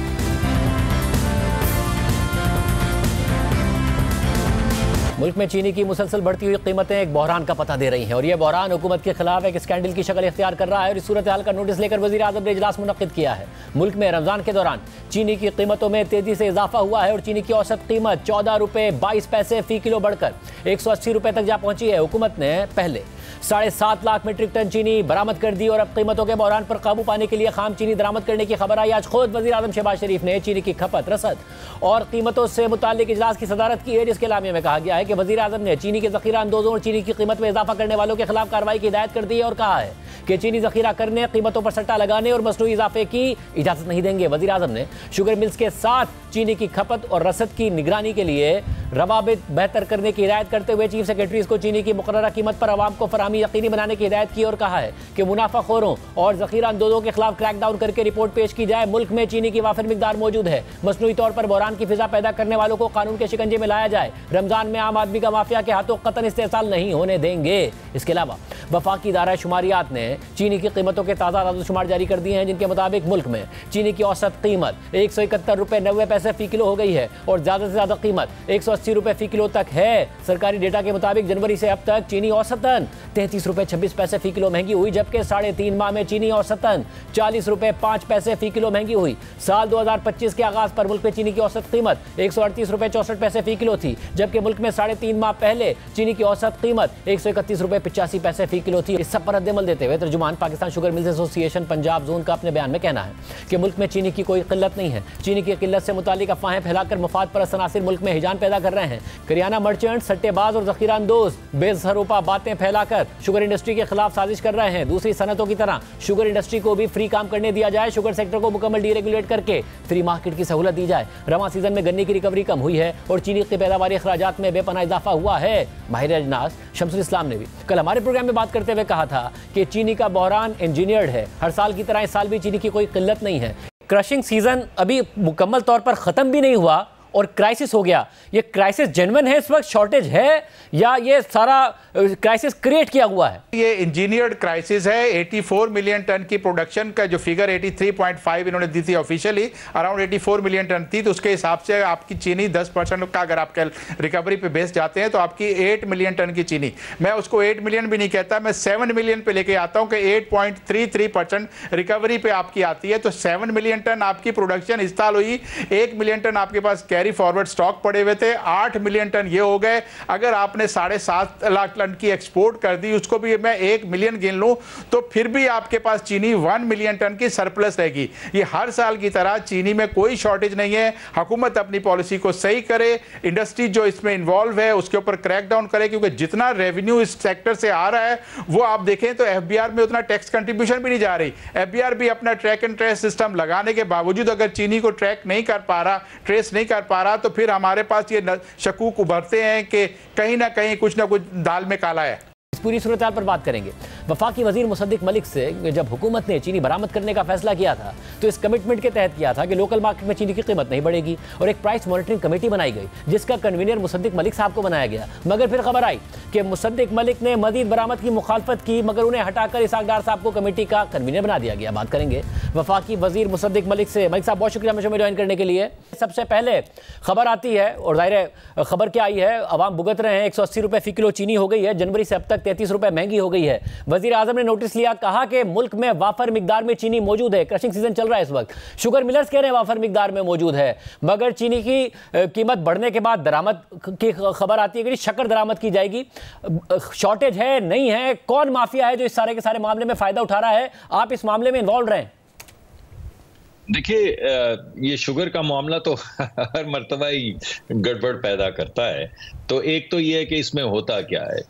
मुल्क में चीनी की मुसलसल बढ़ती हुई कीमतें एक बहरान का पता दे रही हैं और यह बहरान हुकूमत के खिलाफ एक स्कैंडल की शक्ल इख्तियार कर रहा है। और इस सूरत हाल का नोटिस लेकर वज़ीर आज़म ने इजलास मुनक्किद किया है। मुल्क में रमज़ान के दौरान चीनी की कीमतों में तेज़ी से इजाफा हुआ है और चीनी की औसत कीमत 14 रुपये 22 पैसे फ़ी किलो बढ़कर 180 रुपये तक जा पहुंची है। हुकूमत ने पहले 7.5 लाख मीट्रिक टन चीनी बरामद कर दी और अब कीमतों के बहरान पर काबू पाने के लिए खाम चीनी दरामद करने की खबर आई। आज खुद वज़ीर आज़म शहबाज शरीफ ने चीनी की खपत, रसद और कीमतों से मुताल्लिक इजलास की सदारत की है, जिसके लामिया में कहा गया है कि वज़ीर आज़म ने चीनी के ज़ख़ीरा अंदोज़ों और चीनी की कीमत में इजाफा करने वालों के खिलाफ कार्रवाई की हिदायत कर दी है और कहा है कि चीनी ज़ख़ीरा करने, कीमतों पर सट्टा लगाने और मसनूई इजाफे की इजाज़त नहीं देंगे। वज़ीर आज़म ने शुगर मिल्स के साथ चीनी की खपत और रसद की निगरानी के लिए रवाबित बेहतर करने की हिदायत करते हुए चीफ सेक्रेटरीज को चीनी की मुकर्ररा कीमत पर आवाम को फराहमी यकीनी बनाने की हिदायत की और कहा है कि मुनाफाखोरों और जखीरा अंदोजों के खिलाफ क्रैकडाउन करके रिपोर्ट पेश की जाए। मुल्क में चीनी की वाफिर मिकदार मौजूद है, मसनूई तौर पर बहरान की फिजा पैदा करने वालों को कानून के शिकंजे में लाया जाए। रमजान में आम आदमी का माफिया के हाथों कतन इस्तेसाल नहीं होने देंगे। इसके अलावा वफाकी इदारा शुमारियात ने चीनी की कीमतों के ताज़ा आदादोशुमार जारी कर दिए हैं, जिनके मुताबिक मुल्क में चीनी की औसत कीमत 171 रुपये 90 पैसे फी किलो हो गई है और ज़्यादा से ज़्यादा कीमत 180 रुपये फी किलो तक है। सरकारी डेटा के मुताबिक जनवरी से अब तक चीनी औसतन 33 रुपये 26 पैसे फी किलो महंगी हुई, जबकि 3.5 माह में चीनी औसतन 40 रुपये 5 पैसे फी किलो महंगी हुई। साल 2025 के आगाज पर मुल्क में चीनी की औसत कीमत 138 रुपये 64 पैसे फी किलो थी, जबकि मुल्क में 3.5 माह पहले चीनी की औसत कीमत 131 रुपये 85 पैसे फी किलो थी। इस सब पर रद्द-ए-अमल देते हुए तर्जुमान Pakistan sugar mills association Punjab zone का अपने बयान में कहना है कि मुल्क में चीनी की कोई किल्लत नहीं है। चीनी की किल्लत से मुतालिक अफवाहें फैलाकर मुफाद परस्त अनासिर मुल्क में हिजान पैदा कर रहे हैं। करियाना मर्चेंट, सट्टेबाज और जखीरा अंदोज बेसरोपा बातें फैलाकर शुगर इंडस्ट्री के खिलाफ साजिश कर रहे हैं। दूसरी सनतों की तरह शुगर इंडस्ट्री को भी फ्री काम करने दिया जाए, शुगर सेक्टर को मुकम्मल डीरेगुलेट करके फ्री मार्केट की सहूलत दी जाए। रवां सीजन में गन्ने की रिकवरी कम हुई है और चीनी की पैदावारी अखराजात में बेपनाह इजाफा हुआ है। माहिर अजनास शमसुल इस्लाम ने भी कल हमारे प्रोग्राम में बात करते हुए कहा था कि चीनी का बहरान इंजीनियर्ड है, हर साल की तरह इस साल भी चीनी की कोई किल्लत नहीं है। क्रशिंग सीजन अभी मुकम्मल तौर पर खत्म भी नहीं हुआ और क्राइसिस हो गया। ये क्राइसिस जेन्युइन है, इस वक्त शॉर्टेज है या ये सारा क्राइसिस क्रिएट किया हुआ है? ये इंजीनियर्ड क्राइसिस है। 84 मिलियन टन की प्रोडक्शन का जो फिगर 83.5 इन्होंने दी थी ऑफिशियली, अराउंड 84 मिलियन टन थी, तो उसके हिसाब से आपकी चीनी 10% का अगर आप रिकवरी पे बेस जाते हैं तो आपकी 8 मिलियन टन की चीनी, मैं उसको 8 मिलियन भी नहीं कहता, मैं 7 मिलियन पे लेके आता हूँ कि 8.33% रिकवरी पे आपकी आती है। तो 7 मिलियन टन आपकी प्रोडक्शन इस साल हुई। 1 मिलियन टन आपके पास कैरी फॉरवर्ड स्टॉक पड़े हुए थे, 8 मिलियन टन ये हो गए। अगर आपने 7.5 लाख टन की एक्सपोर्ट कर दी, उसको भी मैं 1 मिलियन गिन लूं तो फिर भी आपके पास चीनी 1 मिलियन टन की सरप्लस रहेगी। ये हर साल की तरह चीनी में कोई शॉर्टेज नहीं है। हुकूमत अपनी पॉलिसी को सही करे, इंडस्ट्री जो इसमें इन्वॉल्व है उसके ऊपर क्रैकडाउन करे, क्योंकि जितना रेवेन्यू इस सेक्टर से आ रहा है वो आप देखें तो एफबीआर में उतना टैक्स कंट्रीब्यूशन भी नहीं जा रही। एफबीआर भी अपना ट्रैक एंड ट्रेस सिस्टम लगाने के बावजूद अगर चीनी को ट्रैक नहीं कर पा रहा, ट्रेस नहीं कर पा रहा, तो फिर हमारे पास ये शकूक उभरते हैं कि कहीं ना कहीं कुछ ना कुछ दाल में काला है। इस पूरी सूरत पर बात करेंगे। वफाकी वजीर मुसद्दिक मलिक से जब हुकूमत ने चीनी बरामद करने का फैसला किया था तो इस कमिटमेंट के तहत किया था कि लोकल मार्केट में चीनी की कीमत नहीं बढ़ेगी और एक प्राइस मॉनिटरिंग कमेटी बनाई गई जिसका कन्वीनर मुसद्दिक मलिक साहब को बनाया गया। मगर फिर खबर आई कि मुसद्दिक मलिक ने मजीद बरामद की मुखालफत की, मगर उन्हें हटाकर इसहाक डार साहब को कमेटी का कन्वीनर बना दिया गया। बात करेंगे वफाकी वजीर मुसद्दिक मलिक से। मलिक साहब बहुत शुक्रिया मुझे ज्वाइन करने के लिए। सबसे पहले खबर आती है और जाहिर खबर क्या आई है, अवाम भुगत रहे हैं, 180 रुपये फी किलो चीनी हो गई है, जनवरी से अब तक 33 रुपये महंगी हो गई है। वजीर आजम ने नोटिस लिया, कहा कि मुल्क में वाफर मिकदार में चीनी मौजूद है, क्रशिंग सीजन चल रहा है इस वक्त, शुगर मिलर्स कह रहे हैं वाफर मिकदार में मौजूद है, मगर चीनी की कीमत बढ़ने के बाद दरामद की खबर आती है कि शक्कर दरामद की जाएगी। शॉर्टेज है नहीं है, कौन माफिया है जो इस सारे के सारे मामले में फायदा उठा रहा है? आप इस मामले में इन्वॉल्व रहे। देखिए, ये शुगर का मामला तो हर मर्तबा ही गड़बड़ पैदा करता है। तो एक तो ये है कि इसमें होता क्या है,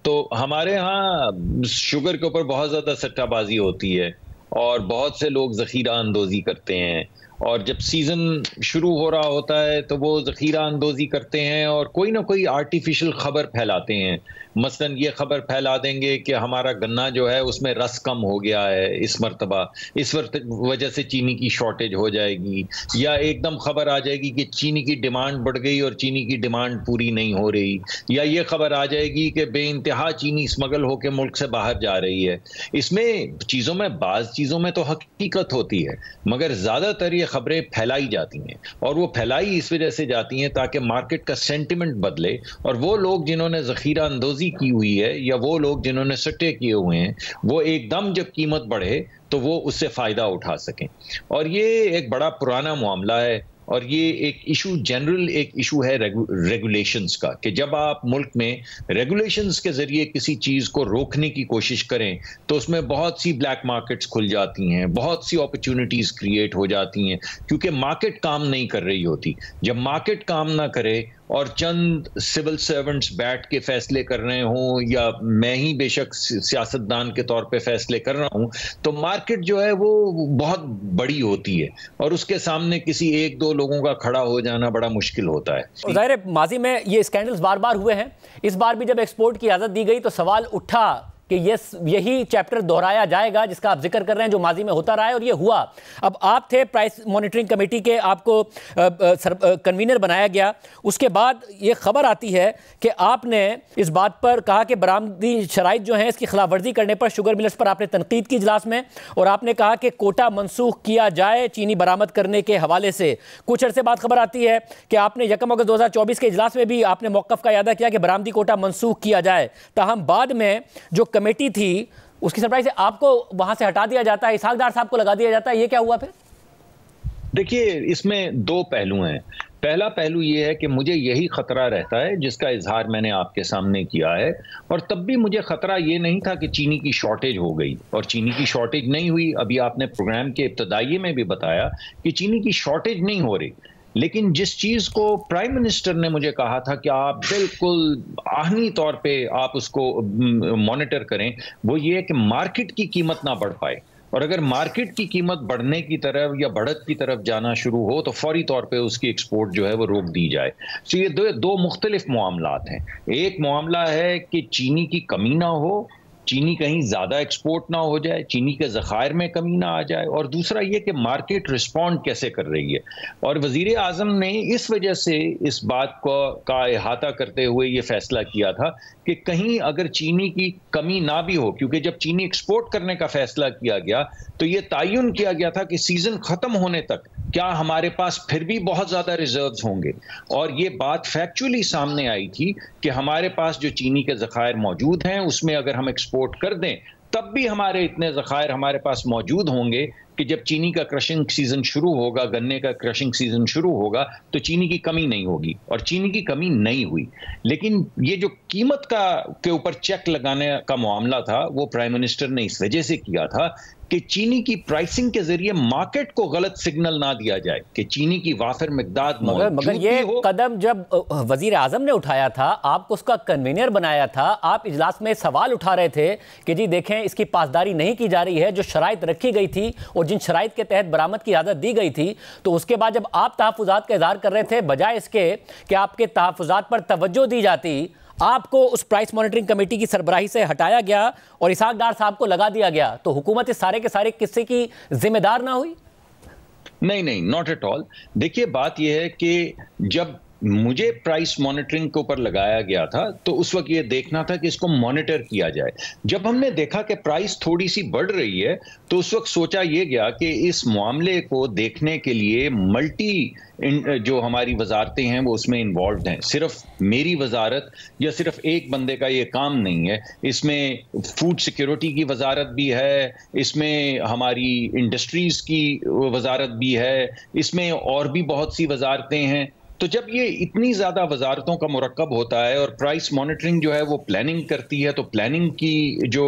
तो हमारे यहाँ शुगर के ऊपर बहुत ज़्यादा सट्टाबाजी होती है और बहुत से लोग ज़ख़ीरा अंदोज़ी करते हैं, और जब सीज़न शुरू हो रहा होता है तो वो ज़ख़ीरा अंदोज़ी करते हैं और कोई ना कोई आर्टिफिशियल ख़बर फैलाते हैं। मसलन ये ख़बर फैला देंगे कि हमारा गन्ना जो है उसमें रस कम हो गया है इस मरतबा, इस वजह से चीनी की शॉर्टेज हो जाएगी, या एकदम ख़बर आ जाएगी कि चीनी की डिमांड बढ़ गई और चीनी की डिमांड पूरी नहीं हो रही, या ये ख़बर आ जाएगी कि बेइंतहा चीनी स्मगल होकर मुल्क से बाहर जा रही है। इसमें चीज़ों में, बाज़ चीज़ों में तो हकीकत होती है, मगर ज़्यादातर ये खबरें फैलाई जाती हैं, और वो फैलाई इस वजह से जाती हैं ताकि मार्केट का सेंटिमेंट बदले, और वो लोग जिन्होंने ज़ख़ीरा अंदोज़ी की हुई है या वो लोग जिन्होंने सट्टे किए हुए हैं, वो एकदम जब कीमत बढ़े तो वो उससे फ़ायदा उठा सकें। और ये एक बड़ा पुराना मामला है, और ये एक इशू, जनरल एक इशू है रेगुलेशंस का, कि जब आप मुल्क में रेगुलेशंस के ज़रिए किसी चीज़ को रोकने की कोशिश करें तो उसमें बहुत सी ब्लैक मार्केट्स खुल जाती हैं, बहुत सी अपॉर्चुनिटीज़ क्रिएट हो जाती हैं, क्योंकि मार्केट काम नहीं कर रही होती। जब मार्केट काम ना करे और चंद सिविल सर्वेंट्स बैठ के फैसले कर रहे हों, या मैं ही बेशक सियासतदान के तौर पे फैसले कर रहा हूं, तो मार्केट जो है वो बहुत बड़ी होती है और उसके सामने किसी एक दो लोगों का खड़ा हो जाना बड़ा मुश्किल होता है। जाहिर है माजी में ये स्कैंडल्स बार बार हुए हैं, इस बार भी जब एक्सपोर्ट की इजाजत दी गई तो सवाल उठा कि यही चैप्टर दोहराया जाएगा जिसका आप जिक्र कर रहे हैं, जो माजी में होता रहा है, और ये हुआ। अब आप थे प्राइस मॉनिटरिंग कमेटी के, आपको कन्वीनर बनाया गया, उसके बाद ये खबर आती है कि आपने इस बात पर कहा कि बरामदी शराइत जो हैं इसकी खिलाफवर्जी करने पर शुगर मिलर्स पर आपने तनकीद की इजलास में, और आपने कहा कि कोटा मनसूख किया जाए चीनी बरामद करने के हवाले से। कुछ अरसे बाद खबर आती है कि आपने 1 अगस्त 2024 के इजलास में भी आपने मौक़िफ़ का इयादा किया कि बरामदी कोटा मनसूख किया जाए। ताहम बाद में जो कमेटी थी उसकी सरप्राइज से आपको वहां से हटा दिया जाता है, इसहाक डार साहब को लगा दिया जाता है, ये क्या हुआ फिर? देखिए, इसमें दो पहलू हैं। पहला पहलू ये है कि मुझे यही खतरा रहता है जिसका इजहार मैंने आपके सामने किया है, और तब भी मुझे खतरा ये नहीं था कि चीनी की शॉर्टेज हो गई, और चीनी की शॉर्टेज नहीं हुई। अभी आपने प्रोग्राम के इब्तदाई में भी बताया कि चीनी की शॉर्टेज नहीं हो रही, लेकिन जिस चीज को प्राइम मिनिस्टर ने मुझे कहा था कि आप बिल्कुल आहनी तौर पे आप उसको मॉनिटर करें, वो ये है कि मार्केट की कीमत ना बढ़ पाए, और अगर मार्केट की कीमत बढ़ने की तरफ या बढ़त की तरफ जाना शुरू हो तो फौरी तौर पे उसकी एक्सपोर्ट जो है वो रोक दी जाए। तो ये दो मुख्तलिफ मामलात हैं। एक मामला है कि चीनी की कमी ना हो, चीनी कहीं ज्यादा एक्सपोर्ट ना हो जाए, चीनी के ज़खायर में कमी ना आ जाए, और दूसरा ये कि मार्केट रिस्पॉन्ड कैसे कर रही है। और वजीर आजम ने इस वजह से इस बात का अहाता करते हुए ये फैसला किया था कि कहीं अगर चीनी की कमी ना भी हो, क्योंकि जब चीनी एक्सपोर्ट करने का फैसला किया गया तो ये तयन किया गया था कि सीजन खत्म होने तक क्या हमारे पास फिर भी बहुत ज्यादा रिजर्व्स होंगे, और ये बात फैक्चुअली सामने आई थी कि हमारे पास जो चीनी के ज़खायर मौजूद हैं उसमें अगर हम एक्सपोर्ट कर दें तब भी हमारे इतने ज़खायर हमारे पास मौजूद होंगे कि जब चीनी का क्रशिंग सीजन शुरू होगा, गन्ने का क्रशिंग सीजन शुरू होगा, तो चीनी की कमी नहीं होगी, और चीनी की कमी नहीं हुई। लेकिन ये जो कीमत के ऊपर चेक लगाने का मामला था वो प्राइम मिनिस्टर ने इस वजह से किया था कि चीनी की प्राइसिंग के जरिए मार्केट को गलत सिग्नल ना दिया जाए कि चीनी की वाफिर मिकदार मगर ये कदम जब वजीर आजम ने उठाया था, आपको उसका कन्वीनर बनाया था, आप इजलास में सवाल उठा रहे थे कि जी देखें इसकी पासदारी नहीं की जा रही है, जो शराइत रखी गई थी और जिन शराइत के तहत बरामद की इजाजत दी गई थी। तो उसके बाद जब आप तहफ़्फ़ुज़ात का इज़हार कर रहे थे, बजाय इसके कि आपके तहफ़्फ़ुज़ात पर तवज्जो दी जाती, आपको उस प्राइस मॉनिटरिंग कमेटी की सरबराही से हटाया गया और इसहाक डार साहब को लगा दिया गया। तो हुकूमत इस सारे के सारे किस्से की जिम्मेदार ना हुई? नहीं, नॉट एट ऑल। देखिए, बात यह है कि जब मुझे प्राइस मॉनिटरिंग के ऊपर लगाया गया था तो उस वक्त ये देखना था कि इसको मॉनिटर किया जाए। जब हमने देखा कि प्राइस थोड़ी सी बढ़ रही है तो उस वक्त सोचा ये गया कि इस मामले को देखने के लिए जो हमारी वजारतें हैं वो उसमें इन्वॉल्व हैं। सिर्फ मेरी वजारत या सिर्फ एक बंदे का ये काम नहीं है, इसमें फूड सिक्योरिटी की वजारत भी है, इसमें हमारी इंडस्ट्रीज की वजारत भी है, इसमें और भी बहुत सी वजारतें हैं। तो जब ये इतनी ज्यादा वजारतों का मुरक्कब होता है और प्राइस मॉनिटरिंग जो है वो प्लानिंग करती है, तो प्लानिंग की जो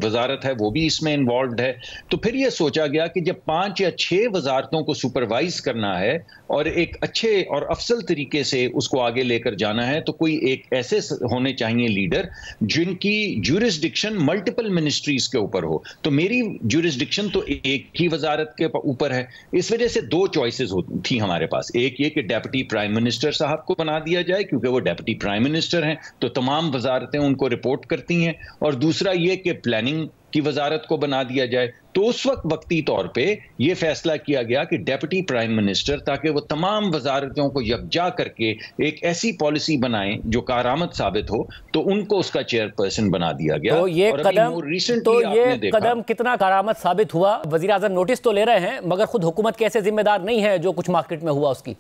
वजारत है वो भी इसमें इन्वॉल्व है। तो फिर ये सोचा गया कि जब 5 या 6 वजारतों को सुपरवाइज करना है और एक अच्छे और अफसल तरीके से उसको आगे लेकर जाना है, तो कोई एक ऐसे होने चाहिए लीडर जिनकी ज्यूरिसडिक्शन मल्टीपल मिनिस्ट्रीज के ऊपर हो। तो मेरी ज्यूरिसडिक्शन तो एक ही वजारत के ऊपर है। इस वजह से 2 चॉइसेस थी हमारे पास। एक ये कि डेप्यूटी प्राइम मिनिस्टर साहब को बना दिया जाए क्योंकि वो डेप्यूटी प्राइम मिनिस्टर हैं तो तमाम वजारतें उनको रिपोर्ट करती हैं, और दूसरा ये कि प्लानिंग की वजारत को बना दिया जाए। तो उस वक्त वक्ती तौर पे ये फैसला किया गया कि डेप्यूटी प्राइम मिनिस्टर, ताकि वो तमाम वजारतों को यकजा करके एक ऐसी पॉलिसी बनाएं जो कारआमद साबित हो, तो उनको उसका चेयरपर्सन बना दिया गया। तो ये कदम कितना कारआमद साबित हुआ? वजीर आज़म नोटिस तो ले रहे हैं मगर खुद हुकूमत कैसे जिम्मेदार नहीं है जो कुछ मार्केट में हुआ उसकी?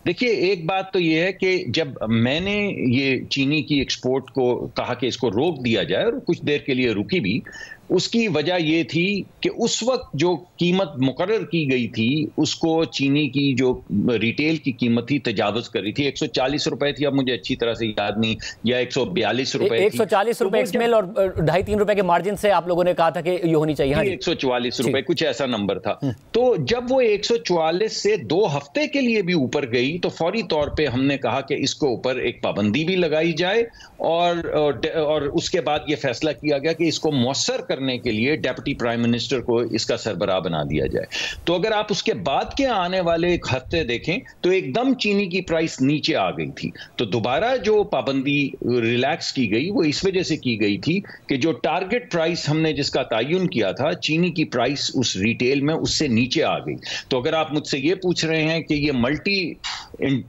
देखिए, एक बात तो ये है कि जब मैंने ये चीनी की एक्सपोर्ट को कहा कि इसको रोक दिया जाए और कुछ देर के लिए रुकी भी, उसकी वजह ये थी कि उस वक्त जो कीमत मुकर्रर की गई थी उसको चीनी की जो रिटेल की कीमत थी तजावुज कर रही थी। 140 रुपए थी, अब मुझे अच्छी तरह से याद नहीं, या 142 रुपए 140 रुपए एक्समेल और 2.5-3 रुपए के मार्जिन से आप लोगों ने कहा था कि ये होनी चाहिए। हाँ, 144 रुपए कुछ ऐसा नंबर था। तो जब वो 144 से 2 हफ्ते के लिए भी ऊपर गई तो फौरी तौर पे हमने कहा कि इसको ऊपर एक पाबंदी भी लगाई जाए और उसके बाद ये फैसला किया गया कि इसको मौसर करने के लिए डेप्यूटी प्राइम मिनिस्टर को इसका सरबराह बना दिया जाए। तो अगर आप उसके बाद के आने वाले एक हफ्ते देखें तो एकदम चीनी की प्राइस नीचे आ गई थी। तो दोबारा जो पाबंदी रिलैक्स की गई वो इस वजह से की गई थी कि जो टारगेट प्राइस हमने जिसका तयन किया था चीनी की प्राइस उस रिटेल में उससे नीचे आ गई। तो अगर आप मुझसे ये पूछ रहे हैं कि ये मल्टी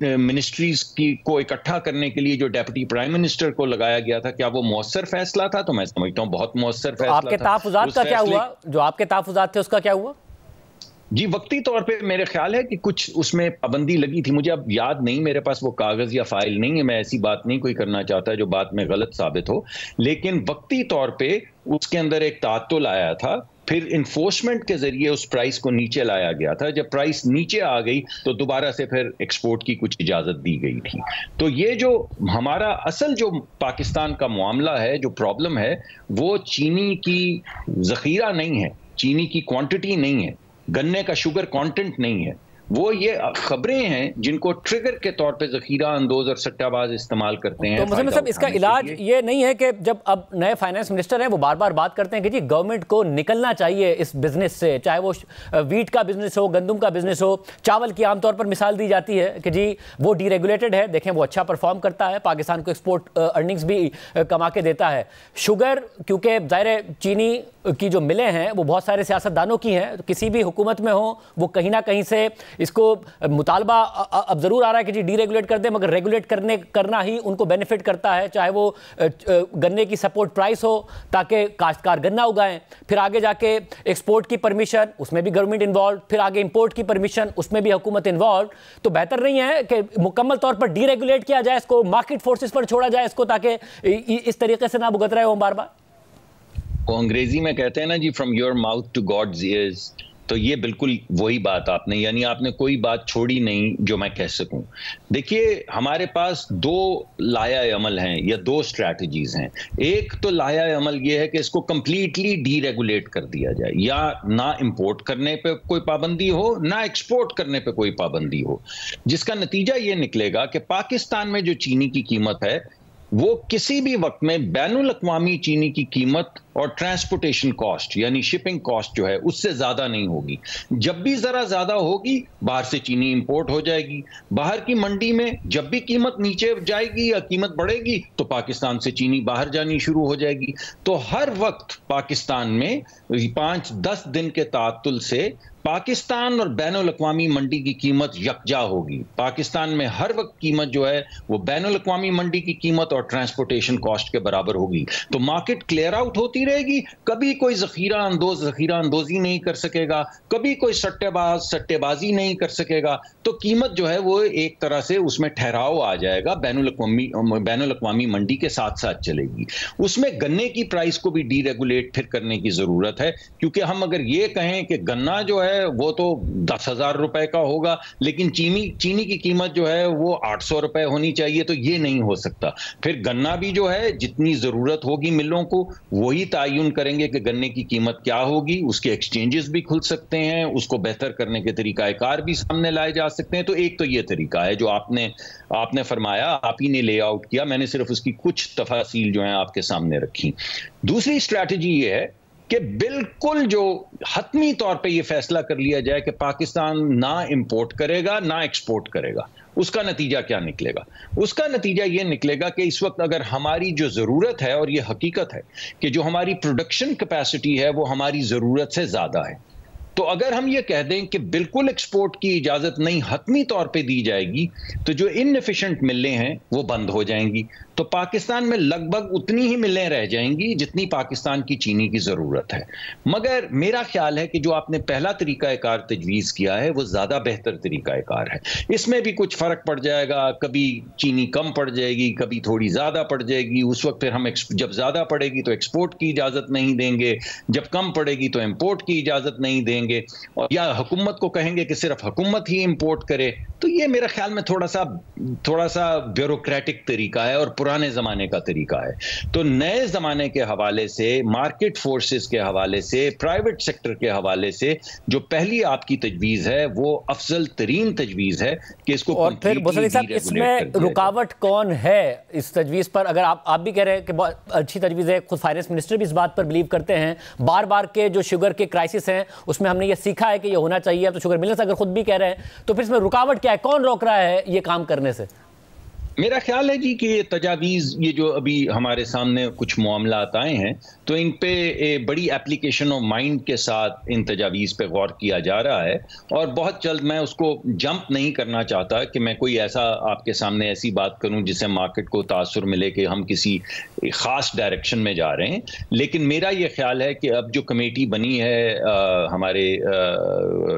मिनिस्ट्रीज को इकट्ठा करने के लिए जो डेप्यूटी प्राइम मिनिस्टर को लगाया गया था, क्या वो मौसर फैसला था? तो मैं समझता हूं बहुत मौसर फैसला। आपके तहफुजात का क्या हुआ? जो आपके तहफुजात थे उसका क्या हुआ? जी, वक्ती तौर पे मेरे ख्याल है कि कुछ उसमें पाबंदी लगी थी, मुझे अब याद नहीं, मेरे पास वो कागज या फाइल नहीं है, मैं ऐसी बात नहीं कोई करना चाहता जो बात में गलत साबित हो, लेकिन वक्ती तौर पे उसके अंदर एक तातुल आया था, फिर इन्फोर्समेंट के जरिए उस प्राइस को नीचे लाया गया था। जब प्राइस नीचे आ गई तो दोबारा से फिर एक्सपोर्ट की कुछ इजाजत दी गई थी। तो ये जो हमारा असल जो पाकिस्तान का मामला है, जो प्रॉब्लम है, वो चीनी की जखीरा नहीं है, चीनी की क्वांटिटी नहीं है, गन्ने का शुगर कंटेंट नहीं है, वो ये खबरें हैं जिनको ट्रिगर के तौर पे जखीरा अंदोज और सट्टाबाज इस्तेमाल करते हैं। तो मुझे मतलब इसका इलाज ये नहीं है कि जब अब नए फाइनेंस मिनिस्टर हैं वो बार बार बात करते हैं कि जी गवर्नमेंट को निकलना चाहिए इस बिजनेस से, चाहे वो वीट का बिजनेस हो, गंदम का बिजनेस हो, चावल की आमतौर पर मिसाल दी जाती है कि जी वो डीरेगुलेटेड है, देखें वो अच्छा परफॉर्म करता है, पाकिस्तान को एक्सपोर्ट अर्निंग्स भी कमा के देता है। शुगर क्योंकि ज़ाहिर चीनी की जो मिलें हैं वो बहुत सारे सियासतदानों की हैं, किसी भी हुकूमत में हो वो कहीं ना कहीं से इसको मुतालबा अब जरूर आ रहा है कि जी डीरेगुलेट कर दे, मगर रेगुलेट करना ही उनको बेनिफिट करता है, चाहे वो गन्ने की सपोर्ट प्राइस हो ताकि काश्तकार गन्ना उगाएं, फिर आगे जाके एक्सपोर्ट की परमिशन उसमें भी गवर्नमेंट इन्वॉल्व, फिर आगे इंपोर्ट की परमिशन उसमें भी हुकूमत इन्वॉल्व। तो बेहतर नहीं है कि मुकम्मल तौर पर डीरेगुलेट किया जाए इसको, मार्केट फोर्सेस पर छोड़ा जाए इसको, ताकि इस तरीके से ना भुगत रहे हो बार बार। वो अंग्रेजी में कहते हैं ना जी, from your mouth to God's ears. तो ये बिल्कुल वही बात आपने, यानी आपने कोई बात छोड़ी नहीं जो मैं कह सकूं। देखिए, हमारे पास 2 लाया अमल हैं या 2 स्ट्रैटेजीज हैं। एक तो लाया अमल ये है कि इसको कंप्लीटली डीरेगुलेट कर दिया जाए, या ना इंपोर्ट करने पे कोई पाबंदी हो ना एक्सपोर्ट करने पे कोई पाबंदी हो, जिसका नतीजा ये निकलेगा कि पाकिस्तान में जो चीनी की कीमत है वो किसी भी वक्त में बैनुल अक़वामी चीनी की कीमत और ट्रांसपोर्टेशन कॉस्ट यानी शिपिंग कॉस्ट जो है उससे ज्यादा नहीं होगी। जब भी जरा ज्यादा होगी बाहर से चीनी इंपोर्ट हो जाएगी, बाहर की मंडी में जब भी कीमत नीचे जाएगी या कीमत बढ़ेगी तो पाकिस्तान से चीनी बाहर जानी शुरू हो जाएगी। तो हर वक्त पाकिस्तान में 5-10 दिन के तातुल से पाकिस्तान और बैनुल अक़वामी मंडी की कीमत यकजा होगी। पाकिस्तान में हर वक्त कीमत जो है वो बैनुल अक़वामी मंडी की कीमत और ट्रांसपोर्टेशन कॉस्ट के बराबर होगी। तो मार्केट क्लियर आउट होती रहेगी, कभी कोई जखीरा अंदोजी नहीं कर सकेगा, कभी कोई सट्टेबाजी नहीं कर सकेगा। तो कीमत जो है वो एक तरह से उसमें ठहराव आ जाएगा, बैनुल अक़वामी मंडी के साथ साथ चलेगी। उसमें गन्ने की प्राइस को भी डीरेगुलेट फिर करने की जरूरत है, क्योंकि हम अगर ये कहें कि गन्ना जो है वो तो 10,000 रुपए का होगा लेकिन चीनी की कीमत जो है वो 800 रुपए होनी चाहिए, तो ये नहीं हो सकता। फिर गन्ना भी जो है जितनी जरूरत होगी मिलों को वही तयन करेंगे कि गन्ने की कीमत क्या होगी, उसके एक्सचेंजेस भी खुल सकते हैं, उसको बेहतर करने के तरीकाकार भी सामने लाए जा सकते हैं। तो एक तो ये तरीका है जो आपने फरमाया, आप ही ने ले आउट किया, मैंने सिर्फ उसकी कुछ तफासील जो है आपके सामने रखी। दूसरी स्ट्रैटेजी ये है कि बिल्कुल जो हतमी तौर पे ये फैसला कर लिया जाए कि पाकिस्तान ना इंपोर्ट करेगा ना एक्सपोर्ट करेगा। उसका नतीजा क्या निकलेगा? उसका नतीजा ये निकलेगा कि इस वक्त अगर हमारी जो जरूरत है, और ये हकीकत है कि जो हमारी प्रोडक्शन कैपेसिटी है वो हमारी जरूरत से ज्यादा है, तो अगर हम ये कह दें कि बिल्कुल एक्सपोर्ट की इजाजत नहीं, हतमी तौर पे दी जाएगी, तो जो इनएफिशिएंट मिलें हैं वो बंद हो जाएंगी। तो पाकिस्तान में लगभग उतनी ही मिलें रह जाएंगी जितनी पाकिस्तान की चीनी की जरूरत है। मगर मेरा ख्याल है कि जो आपने पहला तरीकाकार तजवीज़ किया है वो ज्यादा बेहतर तरीकाकार है। इसमें भी कुछ फर्क पड़ जाएगा, कभी चीनी कम पड़ जाएगी, कभी थोड़ी ज्यादा पड़ जाएगी। उस वक्त फिर हम जब ज्यादा पड़ेगी तो एक्सपोर्ट की इजाजत नहीं देंगे, जब कम पड़ेगी तो इंपोर्ट की इजाजत नहीं देंगे, और या हुकूमत को कहेंगे कि सिर्फ हुकूमत ही इंपोर्ट करे। तो ये मेरे ख्याल में थोड़ा सा ब्यूरोक्रेटिक तरीका है और पुराने जमाने का तरीका है। तो नए जमाने के हवाले से, मार्केट फोर्सेस के हवाले से, प्राइवेट सेक्टर के हवाले से जो पहली आपकी तजवीज है वो अफजल तरीन तजवीज है कि इसको। और फिर मुसल्ली साहब, इसमें रुकावट कौन है इस तजवीज पर? अगर आप भी कह रहे हैं कि बहुत अच्छी तजवीज है, खुद फाइनेंस मिनिस्टर भी इस बात पर बिलीव करते हैं, बार बार के जो शुगर के क्राइसिस हैं उसमें हमने ये सीखा है कि ये होना चाहिए, तो शुगर मिलने से अगर खुद भी कह रहे हैं तो फिर इसमें रुकावट क्या है? कौन रोक रहा है ये काम करने से? मेरा ख्याल है जी कि ये तजावीज़, ये जो अभी हमारे सामने कुछ मामलात आए हैं, तो इन पे बड़ी एप्लीकेशन ऑफ माइंड के साथ इन तजावीज़ पे गौर किया जा रहा है। और बहुत जल्द, मैं उसको जंप नहीं करना चाहता कि मैं कोई ऐसा आपके सामने ऐसी बात करूं जिससे मार्केट को तासुर मिले कि हम किसी ख़ास डायरेक्शन में जा रहे हैं। लेकिन मेरा ये ख्याल है कि अब जो कमेटी बनी है हमारे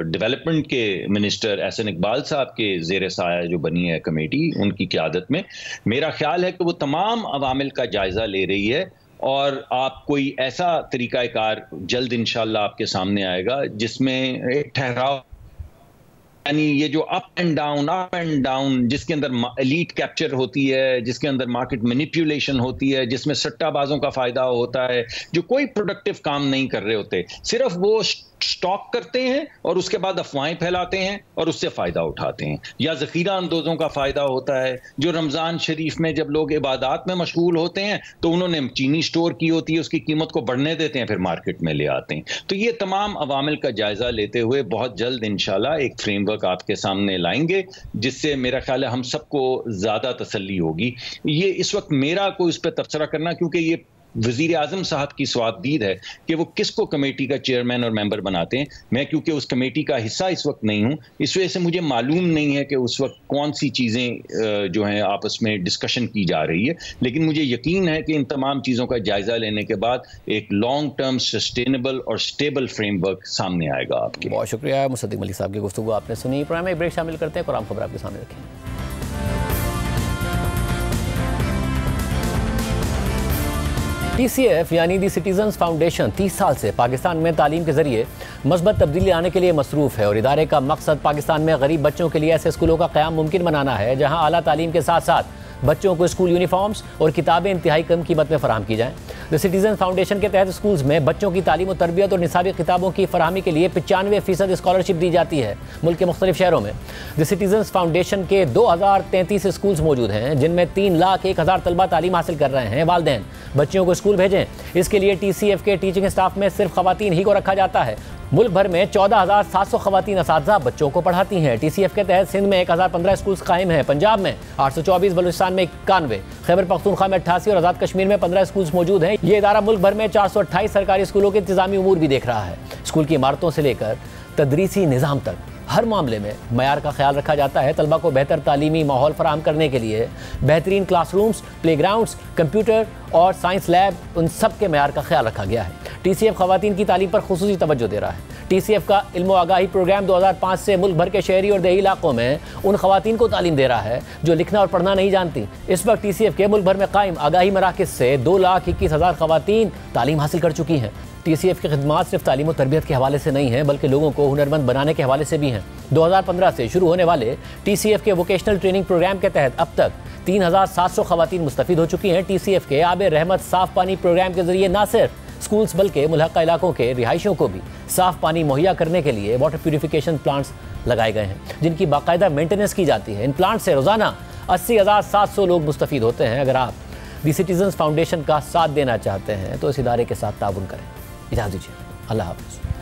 डेवलपमेंट के मिनिस्टर एहसन इकबाल साहब के ज़ेर साया जो बनी है कमेटी, उनकी क़यादत में, मेरा ख्याल है कि वो तमाम अवामिल का जायजा ले रही है और आप कोई ऐसा तरीकाकार जल्द इंशाल्लाह आपके सामने आएगा जिसमें एक ठहराव, यानी ये जो अप एंड डाउन जिसके अंदर एलीट कैप्चर होती है, जिसके अंदर मार्केट मैनिपुलेशन होती है, जिसमें सट्टाबाजों का फायदा होता है, जो कोई प्रोडक्टिव काम नहीं कर रहे होते, सिर्फ वो स्टॉक करते हैं और उसके बाद अफवाहें फैलाते हैं और उससे फ़ायदा उठाते हैं, या ज़ख़ीरा अंदोज़ों का फ़ायदा होता है। जो रमज़ान शरीफ में जब लोग इबादत में मशगूल होते हैं तो उन्होंने चीनी स्टोर की होती है, उसकी कीमत को बढ़ने देते हैं, फिर मार्केट में ले आते हैं। तो ये तमाम अवामिल का जायज़ा लेते हुए बहुत जल्द इंशाल्लाह एक फ्रेमवर्क आपके सामने लाएंगे जिससे मेरा ख्याल है हम सबको ज़्यादा तसल्ली होगी। ये इस वक्त मेरा कोई इस पर तबसरा करना, क्योंकि ये वज़ीर आज़म साहब की स्वाददीद है कि वो किसको कमेटी का चेयरमैन और मेंबर बनाते हैं। मैं क्योंकि उस कमेटी का हिस्सा इस वक्त नहीं हूं, इस वजह से मुझे मालूम नहीं है कि उस वक्त कौन सी चीज़ें जो हैं आपस में डिस्कशन की जा रही है। लेकिन मुझे यकीन है कि इन तमाम चीज़ों का जायज़ा लेने के बाद एक लॉन्ग टर्म सस्टेनेबल और स्टेबल फ्रेमवर्क सामने आएगा आपके। बहुत शुक्रिया मुसद्दिक मलिक साहब की गुफ्तगू आपने सुनी। प्रोग्राम में एक ब्रेक शामिल करते हैं, कुरान खबर आपके सामने रखें। TCF यानी दी सिटीजन्स फाउंडेशन 30 साल से पाकिस्तान में तालीम के जरिए मस्बत तब्दीली लाने के लिए मसरूफ़ है और इदारे का मकसद पाकिस्तान में गरीब बच्चों के लिए ऐसे स्कूलों का क़याम मुमकिन बनाना है जहां आला तालीम के साथ साथ बच्चों को स्कूल यूनिफॉर्म्स और किताबें इंतहाई कम कीमत में फराहम की जाएँ। द सिटीजन फाउंडेशन के तहत स्कूल्स में बच्चों की तालीम और तरबियत और निसाबी किताबों की फराहमी के लिए 95% स्कॉलरशिप दी जाती है मुल्क के मुख्तलिफ शहरों में। द सिटीजन फाउंडेशन के 2033 स्कूल्स मौजूद हैं जिनमें 3,01,000 तलबा तालीम हासिल कर रहे हैं। वालिदैन बच्चियों को स्कूल भेजें, इसके लिए TCF के टीचिंग स्टाफ में सिर्फ खवातीन ही को रखा जाता है। मुल्क भर में 14,700 खवातीन असातिज़ा बच्चों को पढ़ाती हैं। TCF के तहत सिंध में 1,015 स्कूल्स कायम हैं, पंजाब में 824, बलूचिस्तान में 91, खैबर पख्तूनख्वा में 88 और आज़ाद कश्मीर में 15 स्कूल्स मौजूद हैं। ये इदारा मुल्क भर में 428 सरकारी स्कूलों के इंतजामी उमूर भी देख रहा है। स्कूल की इमारतों से लेकर तदरीसी निज़ाम तक हर मामले में मयार का ख्याल रखा जाता है। तलबा को बेहतर तालीमी माहौल फराहम करने के लिए बेहतरीन क्लासरूम्स, प्लेग्राउंड्स, कंप्यूटर और साइंस लैब, उन सब के मयार का ख्याल रखा गया है। TCF खवातीन की तालीम पर खुसूसी तवज्जो दे रहा है। TCF का इल्म व आगाही प्रोग्राम 2005 से मुल्क भर के शहरी और देही इलाकों में उन खवातीन को तालीम दे रहा है जो लिखना और पढ़ना नहीं जानती। इस वक्त TCF के मुल्क भर में कायम आगाही मराकिज़ से 2,21,000 खवातीन तालीम हासिल कर चुकी हैं। TCF की खिदमात सिर्फ तालीम और तरबियत के हवाले से नहीं हैं बल्कि लोगों को हुनरमंद बनाने के हवाले से भी हैं। 2015 से शुरू होने वाले TCF के वोकेशनल ट्रेनिंग प्रोग्राम के तहत अब तक 3,700 खवातीन मुस्तफ़ीद हो चुकी हैं। TCF के आबे रहमत साफ़ पानी प्रोग्राम के जरिए न सिर्फ स्कूल्स बल्कि मुल्हक़ा इलाकों के रिहायशियों को भी साफ़ पानी मुहैया करने के लिए वाटर प्यूरिफिकेशन प्लांट्स लगाए गए हैं जिनकी बाकायदा मेंटेनेंस की जाती है। इन प्लांट से रोज़ाना 80,700 लोग मुस्तफ़ीद होते हैं। अगर आप दी सिटीजन्स फाउंडेशन का साथ देना चाहते हैं तो इस इदारे के साथ ताउन करें। इजाज़त दीजिए, अल्लाह हाफ़िज़।